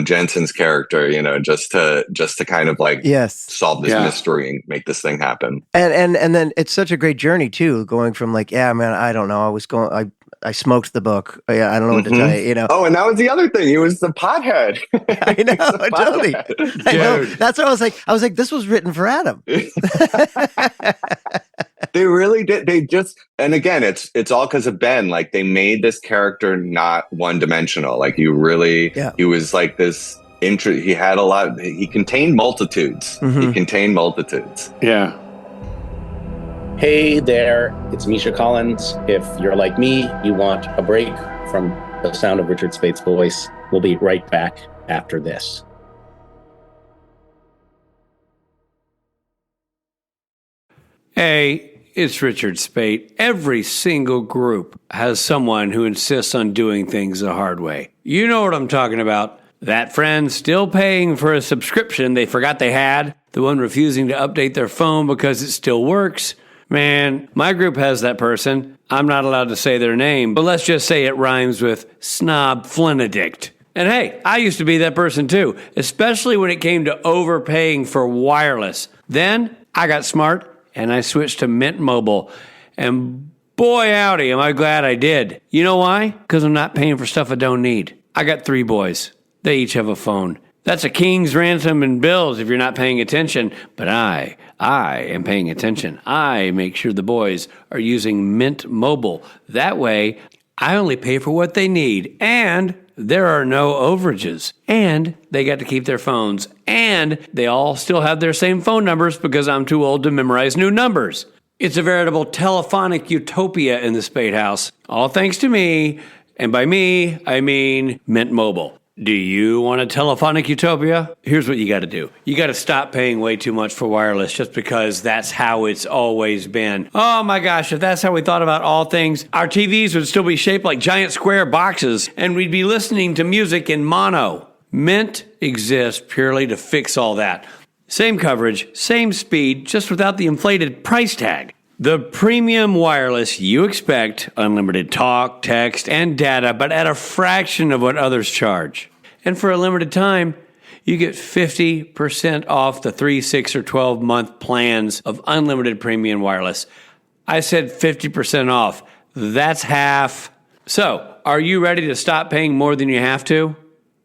[SPEAKER 5] Jensen's character, just to kind of like solve this mystery and make this thing happen.
[SPEAKER 3] And then it's such a great journey too, going from like, yeah, man, I don't know. I smoked the book. Yeah, I don't know what to tell you, Oh,
[SPEAKER 5] and that was the other thing. He was the pothead.
[SPEAKER 3] I know, totally. I know. That's what I was like. I was like, this was written for Adam.
[SPEAKER 5] They really did. They just, and again, it's all because of Ben. Like they made this character not one dimensional. Like he was like this. He had a lot. He contained multitudes.
[SPEAKER 3] Mm-hmm.
[SPEAKER 5] He contained multitudes.
[SPEAKER 6] Yeah.
[SPEAKER 7] Hey there, it's Misha Collins. If you're like me, you want a break from the sound of Richard Spate's voice, we'll be right back after this.
[SPEAKER 6] Hey, it's Richard Spate. Every single group has someone who insists on doing things the hard way. You know what I'm talking about. That friend still paying for a subscription they forgot they had. The one refusing to update their phone because it still works. Man, my group has that person. I'm not allowed to say their name, but let's just say it rhymes with Snob Flinadict. And hey, I used to be that person too, especially when it came to overpaying for wireless. Then I got smart and I switched to Mint Mobile. And boy howdy, am I glad I did. You know why? Because I'm not paying for stuff I don't need. I got 3 boys. They each have a phone. That's a king's ransom and bills if you're not paying attention. But I am paying attention. I make sure the boys are using Mint Mobile. That way, I only pay for what they need. And there are no overages. And they got to keep their phones. And they all still have their same phone numbers because I'm too old to memorize new numbers. It's a veritable telephonic utopia in the Spade House. All thanks to me. And by me, I mean Mint Mobile. Do you want a telephonic utopia? Here's what you got to do. You got to stop paying way too much for wireless just because that's how it's always been. Oh my gosh, if that's how we thought about all things, our TVs would still be shaped like giant square boxes and we'd be listening to music in mono. Mint exists purely to fix all that. Same coverage, same speed, just without the inflated price tag. The premium wireless you expect, unlimited talk, text, and data, but at a fraction of what others charge. And for a limited time, you get 50% off the 3, 6, or 12-month plans of unlimited premium wireless. I said 50% off. That's half. So, are you ready to stop paying more than you have to?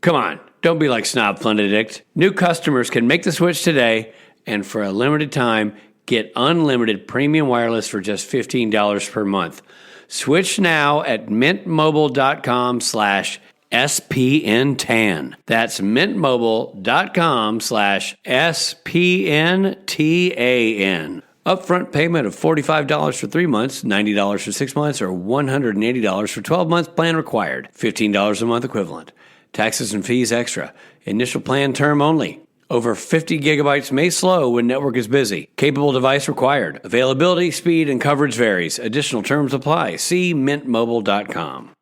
[SPEAKER 6] Come on, don't be like Snob Flindedict. New customers can make the switch today, and for a limited time, get unlimited premium wireless for just $15 per month. Switch now at mintmobile.com/SPNTAN. That's mintmobile.com/SPNTAN. Upfront payment of $45 for 3 months, $90 for 6 months, or $180 for 12 months plan required. $15 a month equivalent. Taxes and fees extra. Initial plan term only. Over 50 gigabytes may slow when network is busy. Capable device required. Availability, speed, and coverage varies. Additional terms apply. See mintmobile.com.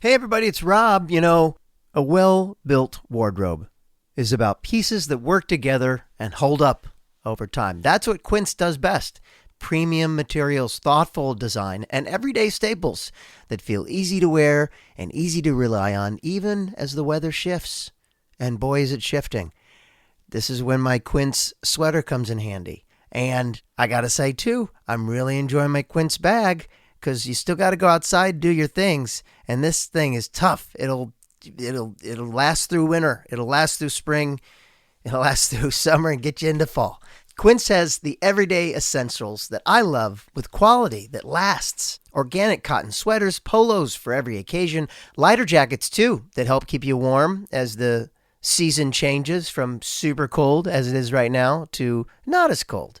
[SPEAKER 1] Hey everybody, it's Rob. You know, a well-built wardrobe is about pieces that work together and hold up over time. That's what Quince does best. Premium materials, thoughtful design, and everyday staples that feel easy to wear and easy to rely on, even as the weather shifts. And boy, is it shifting. This is when my Quince sweater comes in handy. And I got to say, too, I'm really enjoying my Quince bag because you still got to go outside and do your things. And this thing is tough. It'll last through winter. It'll last through spring. It'll last through summer and get you into fall. Quince has the everyday essentials that I love with quality that lasts. Organic cotton sweaters, polos for every occasion, lighter jackets too that help keep you warm as the season changes from super cold as it is right now to not as cold.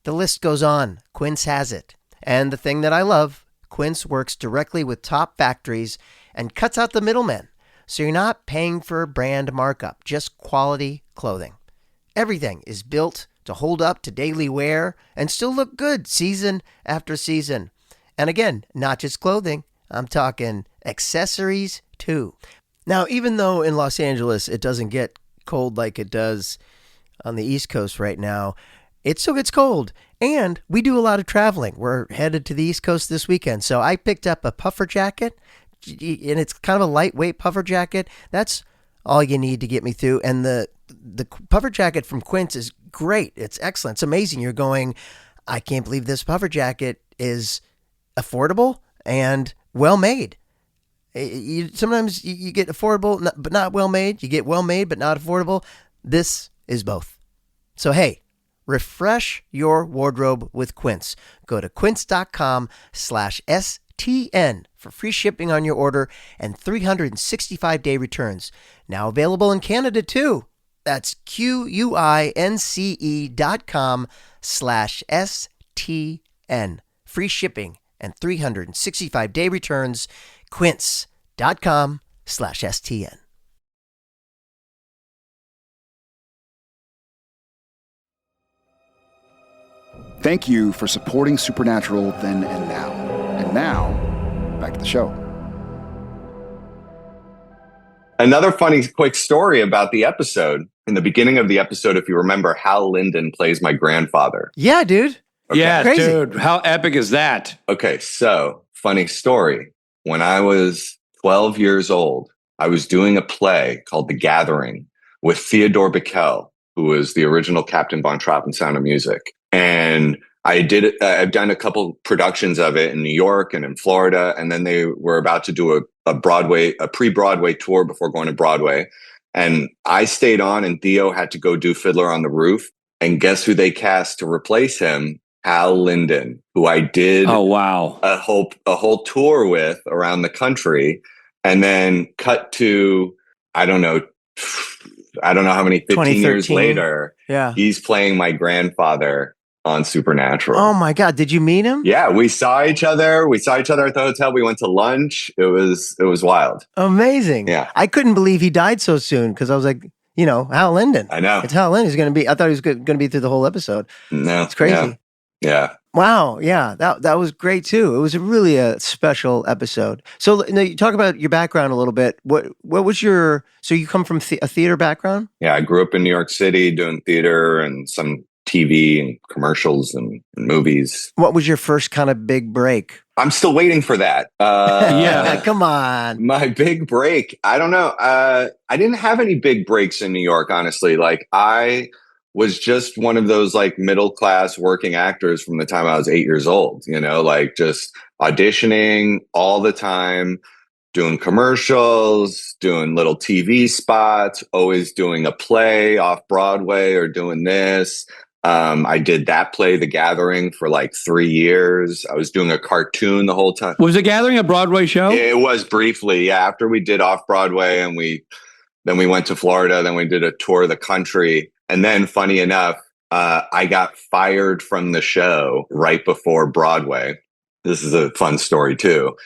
[SPEAKER 1] The list goes on. Quince has it. And the thing that I love, Quince works directly with top factories and cuts out the middlemen. So you're not paying for a brand markup, just quality clothing. Everything is built to hold up to daily wear and still look good season after season. And again, not just clothing, I'm talking accessories too. Now, even though in Los Angeles it doesn't get cold like it does on the East Coast right now, it still gets cold. And we do a lot of traveling. We're headed to the East Coast this weekend. So I picked up a puffer jacket, and it's kind of a lightweight puffer jacket. That's all you need to get me through. And the puffer jacket from Quince is great. It's excellent. It's amazing. You're going, I can't believe this puffer jacket is affordable and well made. Sometimes you get affordable but not well made. You get well made but not affordable. This is both. So hey, refresh your wardrobe with Quince. Go to quince.com/STN for free shipping on your order and 365-day returns. Now available in Canada too. That's QUINCE.com/STN. Free shipping and 365-day returns. Quince.com/STN.
[SPEAKER 8] Thank you for supporting Supernatural then and now. And now, back to the show.
[SPEAKER 5] Another funny quick story about the episode. In the beginning of the episode, if you remember, Hal Linden plays my grandfather.
[SPEAKER 1] Yeah, dude.
[SPEAKER 5] Okay.
[SPEAKER 6] Yeah,
[SPEAKER 1] Crazy.
[SPEAKER 6] dude. How epic is that?
[SPEAKER 5] Okay, so funny story. When I was 12 years old, I was doing a play called The Gathering with Theodore Bickel, who was the original Captain Von Trapp in Sound of Music. And I did it. I've done a couple productions of it in New York and in Florida. And then they were about to do a pre-Broadway tour before going to Broadway. And I stayed on, and Theo had to go do Fiddler on the Roof. And guess who they cast to replace him? Hal Linden, who I did
[SPEAKER 6] Oh, wow.
[SPEAKER 5] a whole tour with around the country, and then cut to, I don't know how many 15 years
[SPEAKER 1] 2013.
[SPEAKER 5] later,
[SPEAKER 1] Yeah.
[SPEAKER 5] he's playing my grandfather on Supernatural.
[SPEAKER 1] Oh my God. Did you meet him?
[SPEAKER 5] Yeah, we saw each other. We saw each other at the hotel. We went to lunch. It was wild.
[SPEAKER 1] Amazing.
[SPEAKER 5] Yeah.
[SPEAKER 1] I couldn't believe he died so soon because I was like, Hal Linden.
[SPEAKER 5] I know.
[SPEAKER 1] It's Hal Linden. I thought he was going to be through the whole episode.
[SPEAKER 5] No,
[SPEAKER 1] It's crazy.
[SPEAKER 5] Yeah.
[SPEAKER 3] Wow, yeah, that was great too. It was really a special episode. So you talk about your background a little bit. What was your? So you come from a theater background?
[SPEAKER 5] Yeah, I grew up in New York City doing theater and some TV and commercials and movies.
[SPEAKER 3] What was your first kind of big break?
[SPEAKER 5] I'm still waiting for that.
[SPEAKER 6] Yeah.
[SPEAKER 3] Come on.
[SPEAKER 5] My big break. I don't know. I didn't have any big breaks in New York, honestly. Like I was just one of those like middle class working actors from the time I was 8 years old, like just auditioning all the time, doing commercials, doing little TV spots, always doing a play off Broadway or doing this. I did that play, The Gathering, for like 3 years. I was doing a cartoon the whole time.
[SPEAKER 6] Was The Gathering a Broadway show?
[SPEAKER 5] It was briefly, yeah. After we did off Broadway and then we went to Florida, then we did a tour of the country. And then, funny enough, I got fired from the show right before Broadway. This is a fun story, too.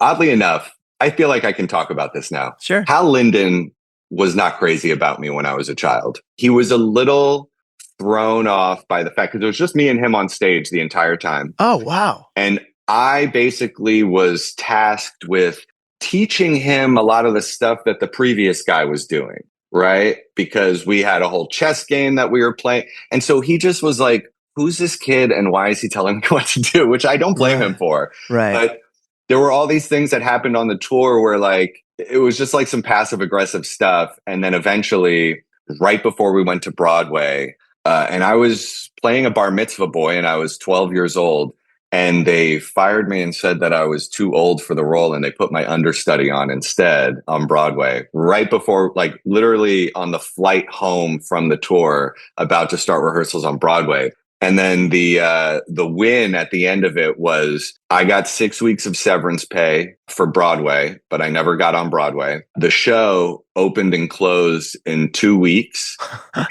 [SPEAKER 5] Oddly enough, I feel like I can talk about this now.
[SPEAKER 3] Sure.
[SPEAKER 5] Hal Linden was not crazy about me when I was a child. He was a little thrown off by the fact that it was just me and him on stage the entire time.
[SPEAKER 3] Oh, wow.
[SPEAKER 5] And I basically was tasked with teaching him a lot of the stuff that the previous guy was doing. Right? Because we had a whole chess game that we were playing. And so he just was like, who's this kid and why is he telling me what to do? Which I don't blame him for.
[SPEAKER 3] Right.
[SPEAKER 5] But there were all these things that happened on the tour where like, it was just like some passive aggressive stuff. And then eventually, right before we went to Broadway, and I was playing a bar mitzvah boy and I was 12 years old. And they fired me and said that I was too old for the role. And they put my understudy on instead on Broadway right before, like literally on the flight home from the tour, about to start rehearsals on Broadway. And then the win at the end of it was I got 6 weeks of severance pay for Broadway, but I never got on Broadway. The show opened and closed in 2 weeks.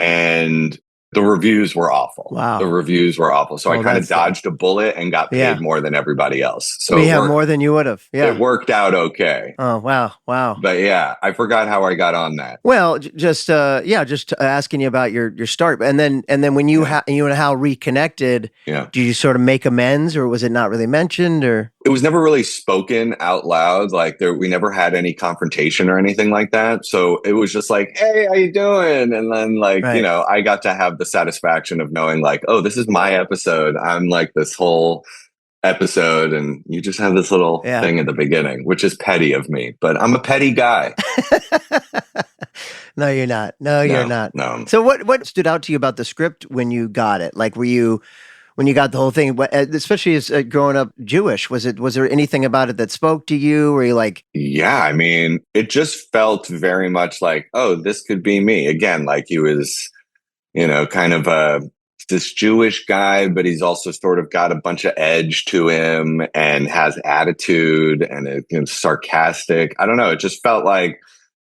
[SPEAKER 5] And the reviews were awful.
[SPEAKER 3] Wow.
[SPEAKER 5] The reviews were awful. So I kind of dodged a bullet and got paid more than everybody else. So
[SPEAKER 3] more than you would have. Yeah.
[SPEAKER 5] It worked out okay.
[SPEAKER 3] Oh, wow. Wow.
[SPEAKER 5] But yeah, I forgot how I got on that.
[SPEAKER 3] Well, just asking you about your start. And then when you you and Hal reconnected, did you sort of make amends, or was it not really mentioned, or?
[SPEAKER 5] It was never really spoken out loud. Like we never had any confrontation or anything like that. So it was just like, hey, how you doing? And then like, I got to have the satisfaction of knowing like, oh, this is my episode. I'm like this whole episode and you just have this little thing at the beginning, which is petty of me, but I'm a petty guy.
[SPEAKER 3] No, you're not. No, you're not.
[SPEAKER 5] No.
[SPEAKER 3] So what stood out to you about the script when you got it? Like, when you got the whole thing, especially as growing up Jewish, was there anything about it that spoke to you? Were you like,
[SPEAKER 5] yeah, I mean, it just felt very much like, oh, this could be me again. Like he was, kind of this Jewish guy, but he's also sort of got a bunch of edge to him and has attitude and it's sarcastic. I don't know. It just felt like,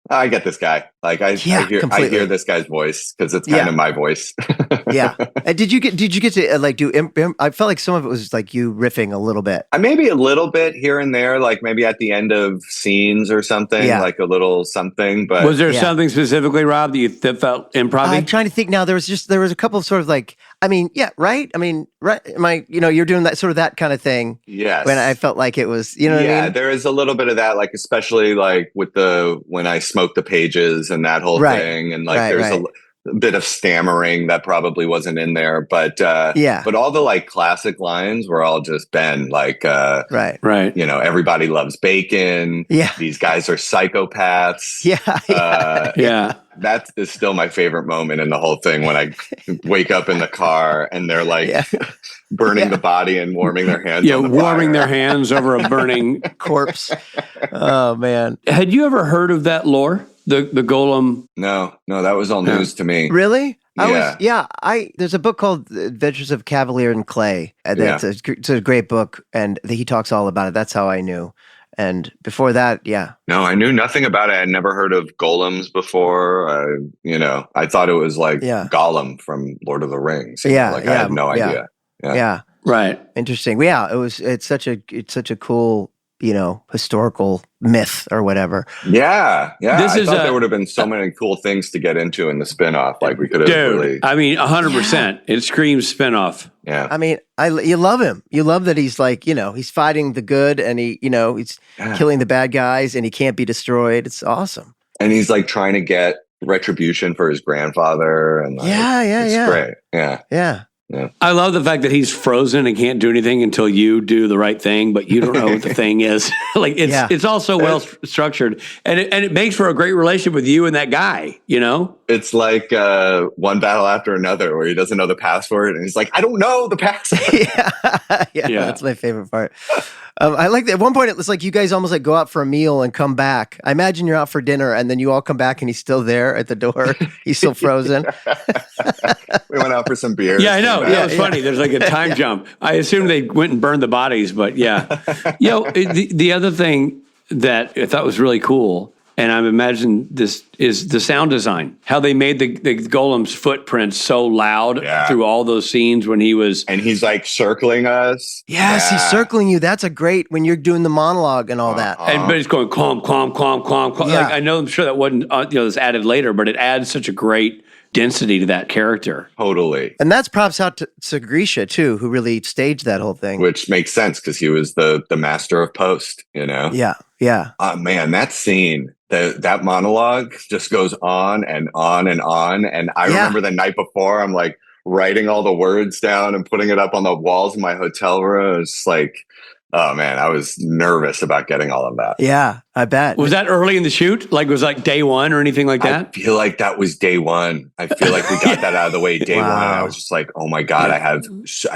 [SPEAKER 5] I get this guy. Like I hear this guy's voice because it's kind of my voice.
[SPEAKER 3] Yeah. Did you get to like do? I felt like some of it was like you riffing a little bit.
[SPEAKER 5] Maybe a little bit here and there, like maybe at the end of scenes or something, like a little something. But
[SPEAKER 6] was there something specifically, Rob, that felt improv?
[SPEAKER 3] I'm trying to think now. There was a couple of sort of like, right. You're doing that sort of that kind of thing.
[SPEAKER 5] Yes.
[SPEAKER 3] When I felt like it was, what I mean?
[SPEAKER 5] There is a little bit of that, like especially like with when I smoke the pages and that whole thing, and like there's a bit of stammering that probably wasn't in there, but but all the like classic lines were all just Ben, like
[SPEAKER 3] right.
[SPEAKER 5] Everybody loves bacon.
[SPEAKER 3] Yeah,
[SPEAKER 5] these guys are psychopaths.
[SPEAKER 3] Yeah.
[SPEAKER 5] That is still my favorite moment in the whole thing, when I wake up in the car and they're like burning the body and warming their hands.
[SPEAKER 6] Yeah, warming their hands over a burning
[SPEAKER 3] corpse. Oh man!
[SPEAKER 6] Had you ever heard of that lore? The Golem?
[SPEAKER 5] No, that was all news to me.
[SPEAKER 3] Really? There's a book called Adventures of Cavalier and Clay. And it's a great book, and he talks all about it. That's how I knew. And before that,
[SPEAKER 5] No, I knew nothing about it. I had never heard of golems before. I thought it was like Golem from Lord of the Rings. I had no idea.
[SPEAKER 3] Yeah.
[SPEAKER 6] Right.
[SPEAKER 3] Interesting. Yeah, it's such a cool historical myth or whatever.
[SPEAKER 5] Yeah.
[SPEAKER 6] This
[SPEAKER 5] I
[SPEAKER 6] is
[SPEAKER 5] thought there would have been so many cool things to get into in the spinoff. Like we could have really.
[SPEAKER 6] I mean, 100%. It screams spinoff.
[SPEAKER 5] Yeah.
[SPEAKER 3] I mean, you love him. You love that he's like, he's fighting the good and he's killing the bad guys and he can't be destroyed. It's awesome.
[SPEAKER 5] And he's like trying to get retribution for his grandfather. And it's great. Yeah.
[SPEAKER 6] I love the fact that he's frozen and can't do anything until you do the right thing, but you don't know what the thing is. Like it's also well structured, and it makes for a great relationship with you and that guy.
[SPEAKER 5] It's like one battle after another where he doesn't know the password, and he's like, "I don't know the password."
[SPEAKER 3] yeah, that's my favorite part. I like that. At one point, it was like you guys almost like go out for a meal and come back. I imagine you're out for dinner and then you all come back and he's still there at the door. He's still frozen.
[SPEAKER 5] We went out for some beers.
[SPEAKER 6] Yeah, I know. Yeah, it was funny. There's like a time jump. I assume they went and burned the bodies, but yeah. The other thing that I thought was really cool, and I imagine this is the sound design. How they made the Golem's footprints so loud through all those scenes when he was...
[SPEAKER 5] And he's like circling us.
[SPEAKER 3] Yes, he's circling you. That's a great, when you're doing the monologue and all that.
[SPEAKER 6] But he's going clomp, clomp, clomp, clomp, clomp.
[SPEAKER 3] Yeah.
[SPEAKER 6] Like, I know, I'm sure that wasn't, this added later, but it adds such a great density to that character.
[SPEAKER 5] Totally.
[SPEAKER 3] And that's props out to Grisha, too, who really staged that whole thing.
[SPEAKER 5] Which makes sense because he was the master of post,
[SPEAKER 3] Yeah.
[SPEAKER 5] Man, that scene, that monologue just goes on and on and on. And I remember the night before, I'm like writing all the words down and putting it up on the walls in my hotel room. It's like, oh man, I was nervous about getting all of that.
[SPEAKER 3] Yeah, I bet.
[SPEAKER 6] Was that early in the shoot? Like, was like day one or anything like that?
[SPEAKER 5] I feel like that was day one. I feel like we got that out of the way day one. I was just like, oh my God, I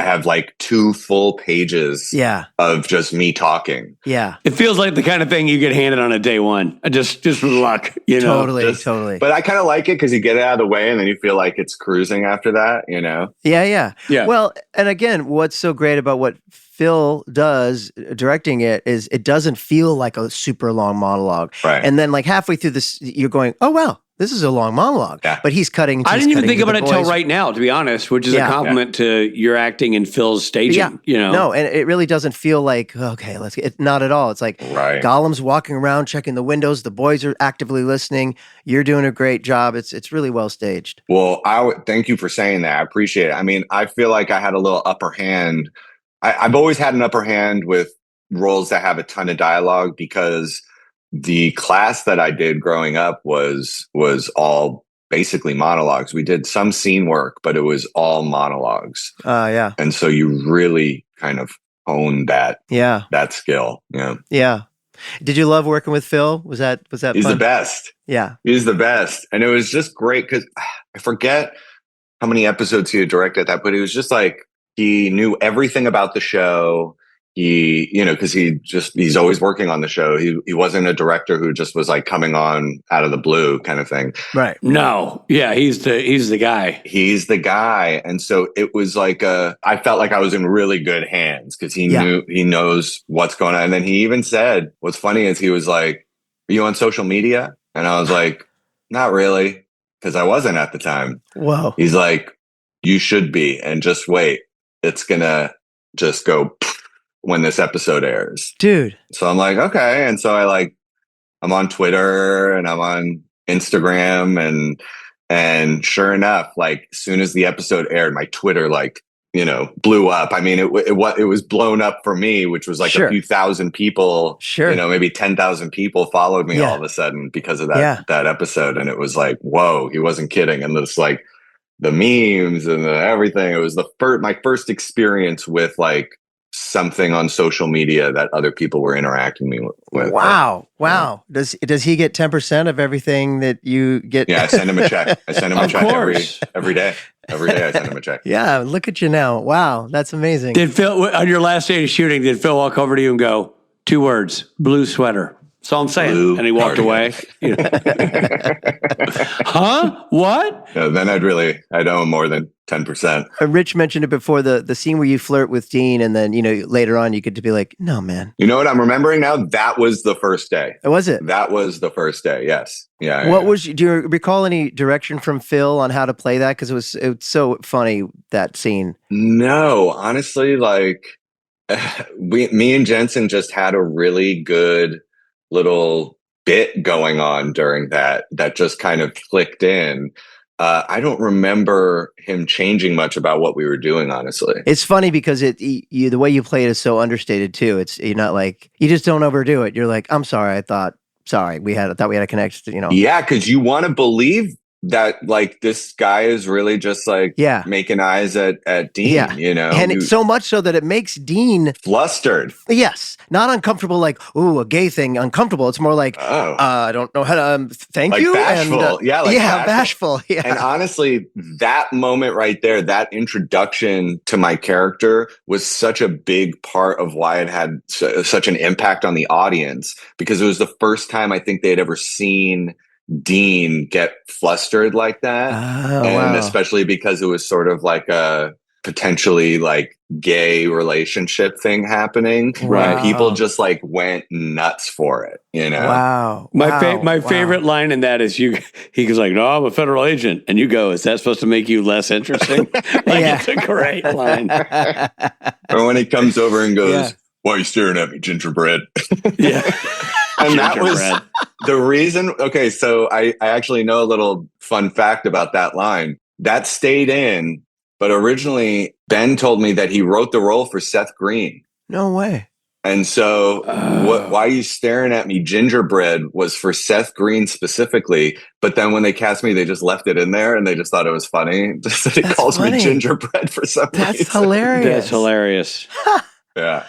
[SPEAKER 5] have like 2 full pages of just me talking.
[SPEAKER 3] Yeah.
[SPEAKER 6] It feels like the kind of thing you get handed on a day one. Just with luck,
[SPEAKER 3] Totally.
[SPEAKER 5] But I kind of like it because you get it out of the way and then you feel like it's cruising after that,
[SPEAKER 3] Yeah.
[SPEAKER 6] Yeah.
[SPEAKER 3] Well, and again, what's so great about what Phil does directing it is it doesn't feel like a super long monologue.
[SPEAKER 5] Right.
[SPEAKER 3] And then like halfway through this, you're going, oh, wow, this is a long monologue.
[SPEAKER 5] Yeah.
[SPEAKER 3] But he's cutting.
[SPEAKER 6] I didn't even think about it till right now, to be honest, which is a compliment to your acting and Phil's staging.
[SPEAKER 3] No, and it really doesn't feel like, okay, not at all. It's like Golem's walking around, checking the windows. The boys are actively listening. You're doing a great job. It's really well staged.
[SPEAKER 5] Well, thank you for saying that. I appreciate it. I mean, I feel like I had a little upper hand. I've always had an upper hand with roles that have a ton of dialogue because the class that I did growing up was all basically monologues. We did some scene work, but it was all monologues. And so you really kind of honed that skill.
[SPEAKER 3] Yeah. Did you love working with Phil? Was that
[SPEAKER 5] He's
[SPEAKER 3] fun?
[SPEAKER 5] the best.
[SPEAKER 3] Yeah.
[SPEAKER 5] He's the best. And it was just great because I forget how many episodes he had directed that, but it was just like, he knew everything about the show. He, because he's always working on the show. He wasn't a director who just was like coming on out of the blue kind of thing.
[SPEAKER 3] Right.
[SPEAKER 6] No. Yeah. He's the guy.
[SPEAKER 5] He's the guy. And so it was like, I felt like I was in really good hands because he knows what's going on. And then he even said, what's funny is he was like, are you on social media? And I was like, not really. Because I wasn't at the time.
[SPEAKER 3] Whoa.
[SPEAKER 5] He's like, you should be. And just wait. It's going to just go when this episode airs.
[SPEAKER 3] Dude.
[SPEAKER 5] So I'm like, okay. And so I'm on Twitter and I'm on Instagram and sure enough, like as soon as the episode aired, my Twitter, blew up. I mean, it was blown up for me, which was like a few thousand people, maybe 10,000 people followed me all of a sudden because of that episode. And it was like, whoa, he wasn't kidding. And it's like, the memes and everything. It was my first experience with like something on social media that other people were interacting with.
[SPEAKER 3] Wow. Does he get 10% of everything that you get?
[SPEAKER 5] Yeah, I send him a check. I send him a check every day. Every day I send him a check.
[SPEAKER 3] Yeah, look at you now. Wow, that's amazing.
[SPEAKER 6] Did Phil, on your last day of shooting, did Phil walk over to you and go, 2 words, blue sweater? That's all I'm saying.
[SPEAKER 5] Blue
[SPEAKER 6] and he walked away. Huh? What?
[SPEAKER 5] Yeah, then I'd owe him more than 10%.
[SPEAKER 3] Rich mentioned it before, the scene where you flirt with Dean and then, later on you get to be like, no, man.
[SPEAKER 5] You know what I'm remembering now? That was the first day.
[SPEAKER 3] Was it?
[SPEAKER 5] That was the first day, yes. Yeah.
[SPEAKER 3] Do you recall any direction from Phil on how to play that? Because it was so funny, that scene.
[SPEAKER 5] No, honestly, me and Jensen just had a really good little bit going on during that just kind of clicked in. I don't remember him changing much about what we were doing, honestly.
[SPEAKER 3] It's funny because the way you play it is so understated too. You're not like, you just don't overdo it. You're like, I'm sorry, I thought we had a connection,
[SPEAKER 5] Yeah, because you want to believe that like this guy is really just like making eyes at Dean,
[SPEAKER 3] and it's so much so that it makes Dean
[SPEAKER 5] flustered.
[SPEAKER 3] Yes, not uncomfortable, like ooh, a gay thing, uncomfortable. It's more like I don't know how to thank
[SPEAKER 5] like
[SPEAKER 3] you,
[SPEAKER 5] bashful.
[SPEAKER 3] And bashful. Yeah,
[SPEAKER 5] and honestly, that moment right there, that introduction to my character was such a big part of why it had such an impact on the audience, because it was the first time I think they had ever seen Dean get flustered like that. Especially because it was sort of like a potentially like gay relationship thing happening.
[SPEAKER 3] Right.
[SPEAKER 5] People just like went nuts for it,
[SPEAKER 3] Wow.
[SPEAKER 6] My favorite line in that is he goes like, no, I'm a federal agent. And you go, is that supposed to make you less interesting? It's a great line.
[SPEAKER 5] Or when he comes over and goes, why are you staring at me, gingerbread?
[SPEAKER 6] Yeah.
[SPEAKER 5] And that was the reason. Okay, so I actually know a little fun fact about that line. That stayed in, but originally Ben told me that he wrote the role for Seth Green.
[SPEAKER 3] No way.
[SPEAKER 5] And so why are you staring at me, gingerbread was for Seth Green specifically. But then when they cast me, they just left it in there and they just thought it was funny. Just that he calls me gingerbread for some reason.
[SPEAKER 3] That's hilarious.
[SPEAKER 6] That's hilarious.
[SPEAKER 5] Yeah.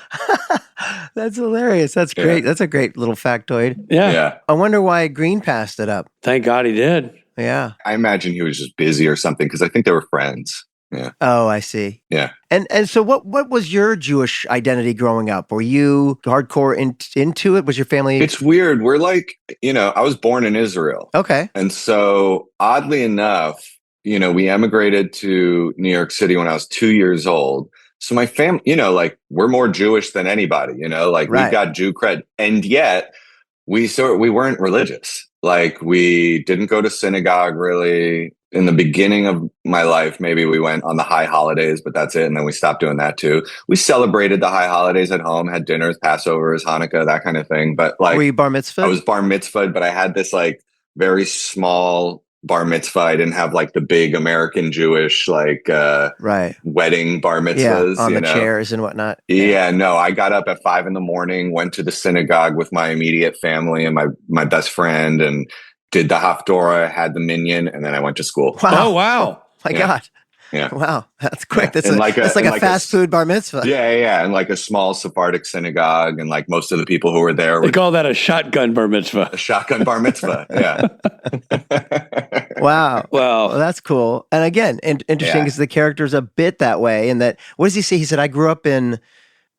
[SPEAKER 3] That's hilarious. That's great. That's a great little factoid.
[SPEAKER 6] Yeah.
[SPEAKER 3] I wonder why Green passed it up.
[SPEAKER 6] Thank God he did.
[SPEAKER 3] Yeah.
[SPEAKER 5] I imagine he was just busy or something because I think they were friends. Yeah.
[SPEAKER 3] Oh, I see.
[SPEAKER 5] Yeah.
[SPEAKER 3] And so what was your Jewish identity growing up? Were you hardcore into it? Was your family?
[SPEAKER 5] It's weird. We're like, I was born in Israel.
[SPEAKER 3] Okay.
[SPEAKER 5] And so oddly enough, we emigrated to New York City when I was 2 years old. So my family, like we're more Jewish than anybody, we've got Jew cred. And yet we weren't religious. Like we didn't go to synagogue really. In the beginning of my life, maybe we went on the high holidays, but that's it. And then we stopped doing that too. We celebrated the high holidays at home, had dinners, Passovers, Hanukkah, that kind of thing. But like,
[SPEAKER 3] were you bar mitzvah?
[SPEAKER 5] I was bar mitzvah, but I had this like very small bar mitzvah. I didn't have like the big American Jewish like wedding bar mitzvahs,
[SPEAKER 3] on the chairs and whatnot.
[SPEAKER 5] Yeah, no, I got up at 5 a.m, went to the synagogue with my immediate family and my best friend, and did the Haftorah, had the minyan, and then I went to school.
[SPEAKER 3] Wow.
[SPEAKER 6] Oh wow!
[SPEAKER 3] My God.
[SPEAKER 5] Yeah.
[SPEAKER 3] Wow, that's quick. That's
[SPEAKER 5] like
[SPEAKER 3] a fast food bar mitzvah.
[SPEAKER 5] Yeah, and like a small Sephardic synagogue, and like most of the people who were there
[SPEAKER 6] they call that a shotgun bar mitzvah.
[SPEAKER 5] A shotgun bar mitzvah. Yeah.
[SPEAKER 3] Wow.
[SPEAKER 6] Well,
[SPEAKER 3] that's cool. And again, interesting because the character's a bit that way. And that, what does he say? He said, "I grew up in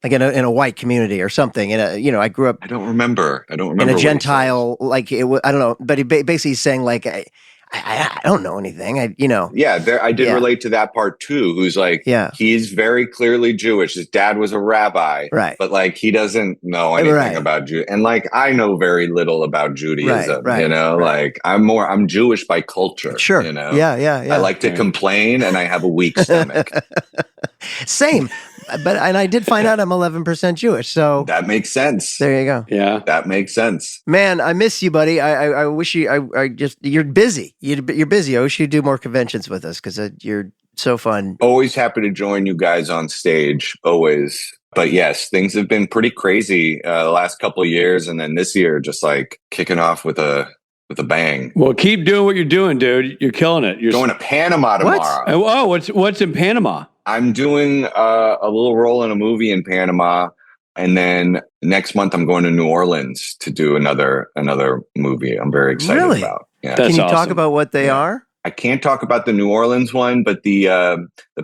[SPEAKER 3] like in a white community or something." I grew up.
[SPEAKER 5] I don't remember
[SPEAKER 3] in a Gentile, like it was. I don't know, but he basically he's saying like. I don't know anything.
[SPEAKER 5] Yeah, I did relate to that part too. Who's like, he's very clearly Jewish. His dad was a rabbi,
[SPEAKER 3] right?
[SPEAKER 5] But like, he doesn't know anything about Jew. And like, I know very little about Judaism.
[SPEAKER 3] Right.
[SPEAKER 5] Like I'm Jewish by culture.
[SPEAKER 3] Sure. Yeah.
[SPEAKER 5] I like to complain, and I have a weak stomach.
[SPEAKER 3] Same. But I did find out I'm 11% Jewish, so
[SPEAKER 5] that makes sense.
[SPEAKER 3] There you go.
[SPEAKER 6] Yeah,
[SPEAKER 5] that makes sense.
[SPEAKER 3] Man, I miss you, buddy. I wish you. You're busy. You're busy. I wish you'd do more conventions with us because you're so fun.
[SPEAKER 5] Always happy to join you guys on stage. Always. But yes, things have been pretty crazy the last couple of years, and then this year, just like kicking off with a bang.
[SPEAKER 6] Well, keep doing what you're doing, dude. You're killing it. You're
[SPEAKER 5] going to Panama tomorrow.
[SPEAKER 6] What? What's in Panama?
[SPEAKER 5] I'm doing a little role in a movie in Panama, and then next month I'm going to New Orleans to do another movie. I'm very excited about. Yeah.
[SPEAKER 3] Can you talk about what they are?
[SPEAKER 5] I can't talk about the New Orleans one, but the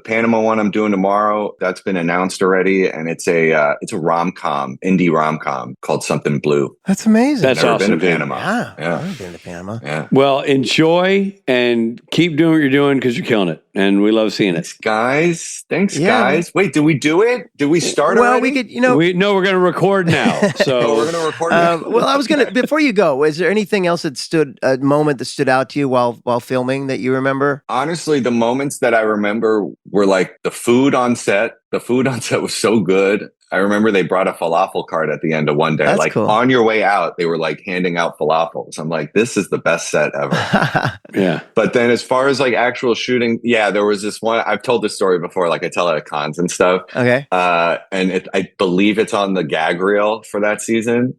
[SPEAKER 5] Panama one I'm doing tomorrow, that's been announced already, and it's a rom-com, indie rom-com called Something Blue.
[SPEAKER 3] That's amazing.
[SPEAKER 6] That's
[SPEAKER 5] Never
[SPEAKER 6] awesome.
[SPEAKER 5] Been to Panama.
[SPEAKER 3] Yeah. I've been to Panama.
[SPEAKER 5] Yeah.
[SPEAKER 6] Well, enjoy and keep doing what you're doing because you're killing it, and we love seeing it.
[SPEAKER 5] Thanks, guys. Wait, did we do it? Did we start already?
[SPEAKER 3] Well, we could,
[SPEAKER 6] we're going to record now. So
[SPEAKER 5] we're going to record now.
[SPEAKER 3] Well, I was going to, before you go, is there anything else a moment that stood out to you while filming that you remember?
[SPEAKER 5] Honestly, the moments that I remember were like the food on set. the food on set was so good. I remember they brought a falafel cart at the end of one day.
[SPEAKER 3] That's
[SPEAKER 5] like
[SPEAKER 3] cool.
[SPEAKER 5] on your way out, they were like handing out falafels. I'm like, this is the best set ever.
[SPEAKER 6] Yeah.
[SPEAKER 5] But then as far as like actual shooting, yeah, there was this one. I've told this story before, like I tell it at cons and stuff.
[SPEAKER 3] Okay.
[SPEAKER 5] And I believe it's on the gag reel for that season.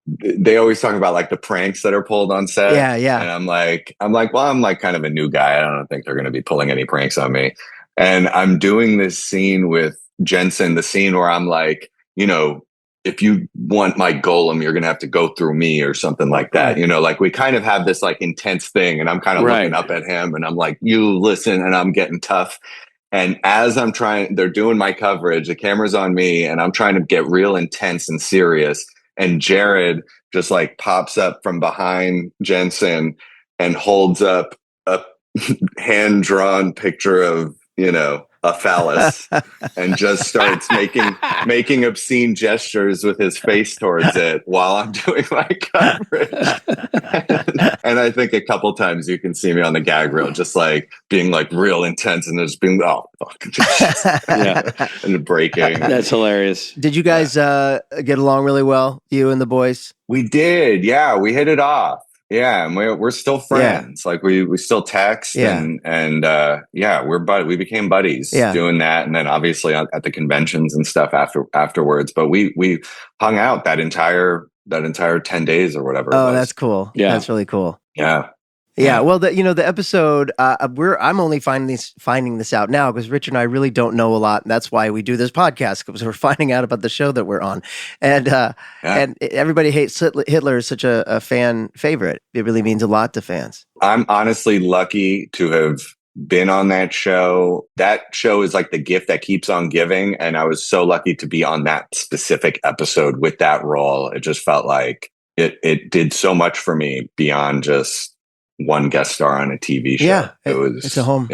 [SPEAKER 5] They always talk about like the pranks that are pulled on set.
[SPEAKER 3] Yeah.
[SPEAKER 5] And I'm like, well, I'm like kind of a new guy. I don't think they're going to be pulling any pranks on me. And I'm doing this scene with Jensen, the scene where I'm like, you know, if you want my golem, you're going to have to go through me or something like that.
[SPEAKER 3] Right.
[SPEAKER 5] You know, like we kind of have this like intense thing, and I'm kind of looking up at him and I'm like, you listen, and I'm getting tough. And as they're doing my coverage, the camera's on me and I'm trying to get real intense and serious. And Jared just like pops up from behind Jensen and holds up a hand-drawn picture of, you know, a phallus and just starts making obscene gestures with his face towards it while I'm doing my coverage. And I think a couple times you can see me on the gag reel just like being like real intense and just being, oh, fuck.
[SPEAKER 6] Yeah.
[SPEAKER 5] And breaking.
[SPEAKER 6] That's hilarious.
[SPEAKER 3] Did you guys get along really well, you and the boys?
[SPEAKER 5] We did. Yeah, we hit it off. Yeah, and we're still friends. Yeah. Like we still text and yeah, we became buddies doing that, and then obviously at the conventions and stuff afterwards. But we hung out that entire 10 days or whatever.
[SPEAKER 3] Oh, that's cool. Yeah, that's really cool.
[SPEAKER 5] Yeah.
[SPEAKER 3] Yeah, well, the episode I'm only finding this out now because Richard and I really don't know a lot, and that's why we do this podcast, because we're finding out about the show that we're on, and everybody hates Hitler is such a fan favorite. It really means a lot to fans.
[SPEAKER 5] I'm honestly lucky to have been on that show. That show is like the gift that keeps on giving, and I was so lucky to be on that specific episode with that role. It just felt like it did so much for me beyond just one guest star on a TV show.
[SPEAKER 3] Yeah,
[SPEAKER 5] it's a home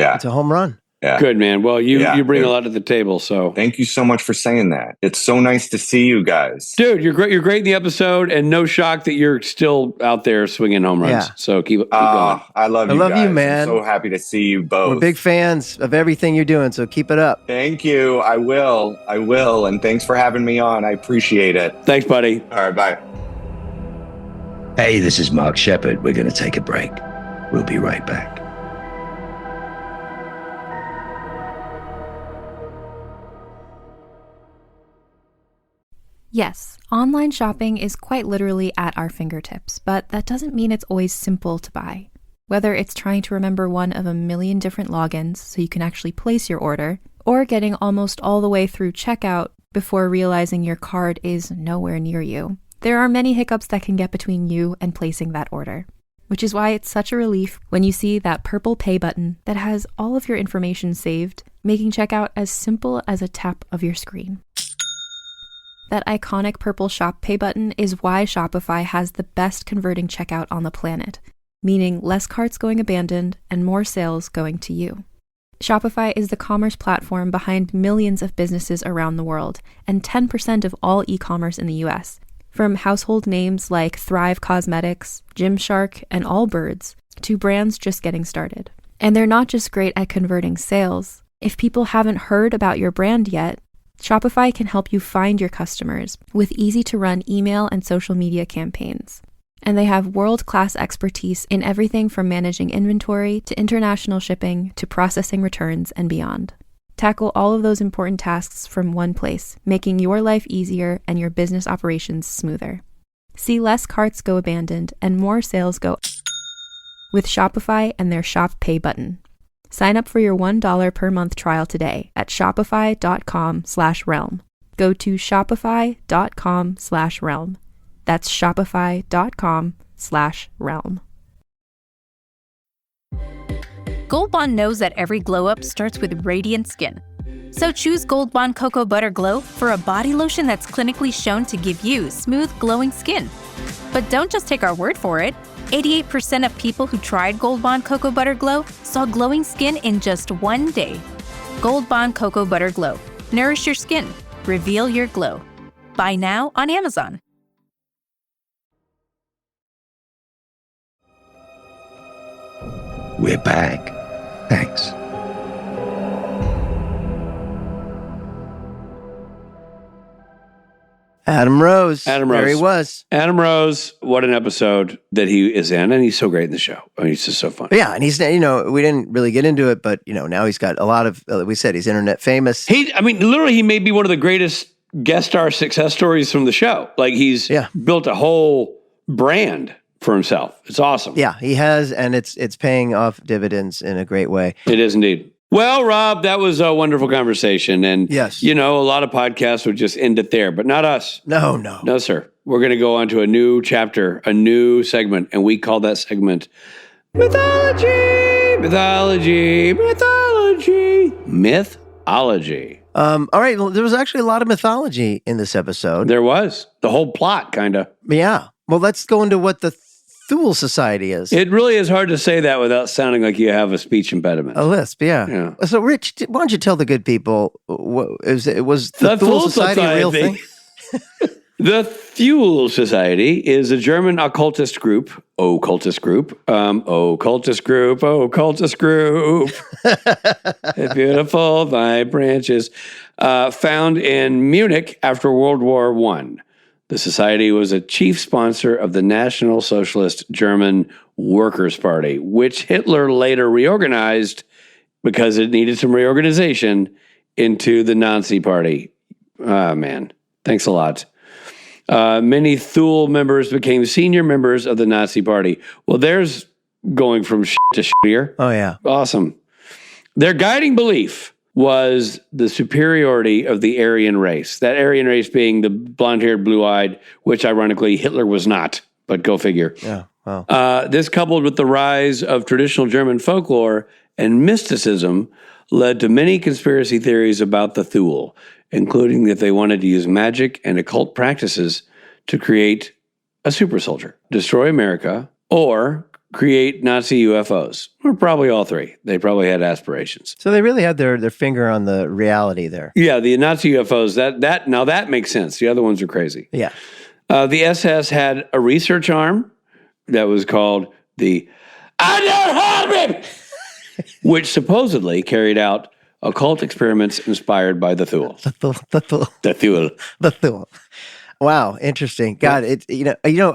[SPEAKER 3] run.
[SPEAKER 5] Yeah.
[SPEAKER 6] Good, man. Well, you bring a lot to the table, so
[SPEAKER 5] thank you so much for saying that. It's so nice to see you guys.
[SPEAKER 6] Dude, you're great. You're great in the episode, and no shock that you're still out there swinging home runs.
[SPEAKER 3] Yeah.
[SPEAKER 6] So keep going.
[SPEAKER 5] I love you guys.
[SPEAKER 3] Man.
[SPEAKER 5] I'm so happy to see you both.
[SPEAKER 3] We're big fans of everything you're doing, so keep it up.
[SPEAKER 5] Thank you. I will. And thanks for having me on. I appreciate it.
[SPEAKER 6] Thanks, buddy.
[SPEAKER 5] All right, bye.
[SPEAKER 9] Hey, this is Mark Shepard. We're going to take a break. We'll be right back.
[SPEAKER 10] Yes, online shopping is quite literally at our fingertips, but that doesn't mean it's always simple to buy. Whether it's trying to remember one of a million different logins so you can actually place your order, or getting almost all the way through checkout before realizing your card is nowhere near you, there are many hiccups that can get between you and placing that order. Which is why it's such a relief when you see that purple pay button that has all of your information saved, making checkout as simple as a tap of your screen. That iconic purple shop pay button is why Shopify has the best converting checkout on the planet, meaning less carts going abandoned and more sales going to you. Shopify is the commerce platform behind millions of businesses around the world and 10% of all e-commerce in the US. From household names like Thrive Cosmetics, Gymshark, and Allbirds, to brands just getting started. And they're not just great at converting sales. If people haven't heard about your brand yet, Shopify can help you find your customers with easy-to-run email and social media campaigns. And they have world-class expertise in everything from managing inventory to international shipping to processing returns and beyond. Tackle all of those important tasks from one place, making your life easier and your business operations smoother. See less carts go abandoned and more sales go with Shopify and their Shop Pay button. Sign up for your $1 per month trial today at shopify.com/realm. Go to shopify.com/realm. That's shopify.com/realm.
[SPEAKER 11] Gold Bond knows that every glow up starts with radiant skin. So choose Gold Bond Cocoa Butter Glow for a body lotion that's clinically shown to give you smooth, glowing skin. But don't just take our word for it. 88% of people who tried Gold Bond Cocoa Butter Glow saw glowing skin in just 1 day. Gold Bond Cocoa Butter Glow. Nourish your skin. Reveal your glow. Buy now on Amazon.
[SPEAKER 9] We're back. Thanks.
[SPEAKER 3] Adam Rose.
[SPEAKER 6] Adam Rose.
[SPEAKER 3] There he was.
[SPEAKER 6] Adam Rose, what an episode that he is in. And he's so great in the show. I mean, he's just so fun.
[SPEAKER 3] Yeah, and he's, we didn't really get into it, but, now he's got a lot of, we said he's internet famous.
[SPEAKER 6] Literally, he may be one of the greatest guest star success stories from the show. Like, he's built a whole brand for himself. It's awesome.
[SPEAKER 3] Yeah, he has, and it's paying off dividends in a great way.
[SPEAKER 6] It is indeed. Well, Rob, that was a wonderful conversation. And,
[SPEAKER 3] yes,
[SPEAKER 6] a lot of podcasts would just end it there, but not us.
[SPEAKER 3] No.
[SPEAKER 6] No, sir. We're going to go on to a new chapter, a new segment, and we call that segment Mythology.
[SPEAKER 3] All right, well, there was actually a lot of mythology in this episode.
[SPEAKER 6] There was. The whole plot, kind of.
[SPEAKER 3] Yeah. Well, let's go into what the Thule Society is.
[SPEAKER 6] It really is hard to say that without sounding like you have a speech impediment.
[SPEAKER 3] A lisp, yeah. So, Rich, why don't you tell the good people, was the Thule Society a real thing?
[SPEAKER 6] The Thule Society is a German occultist group. A beautiful five branches. Found in Munich after World War I. The society was a chief sponsor of the National Socialist German Workers' Party, which Hitler later reorganized because it needed some reorganization into the Nazi Party. Ah, man. Thanks a lot. Many Thule members became senior members of the Nazi Party. Well, there's going from shit to shittier.
[SPEAKER 3] Oh, yeah.
[SPEAKER 6] Awesome. Their guiding belief was the superiority of the Aryan race. That Aryan race being the blonde-haired, blue-eyed, which ironically Hitler was not, but go figure.
[SPEAKER 3] Yeah, wow.
[SPEAKER 6] This coupled with the rise of traditional German folklore and mysticism led to many conspiracy theories about the Thule, including that they wanted to use magic and occult practices to create a super soldier, destroy America, or create Nazi UFOs, or probably all three. They probably had aspirations.
[SPEAKER 3] So they really had their finger on the reality there.
[SPEAKER 6] Yeah, the Nazi UFOs, that makes sense. The other ones are crazy.
[SPEAKER 3] Yeah.
[SPEAKER 6] The SS had a research arm that was called the Underarm, which supposedly carried out occult experiments inspired by the Thule. The Thule.
[SPEAKER 3] Wow, interesting. God, I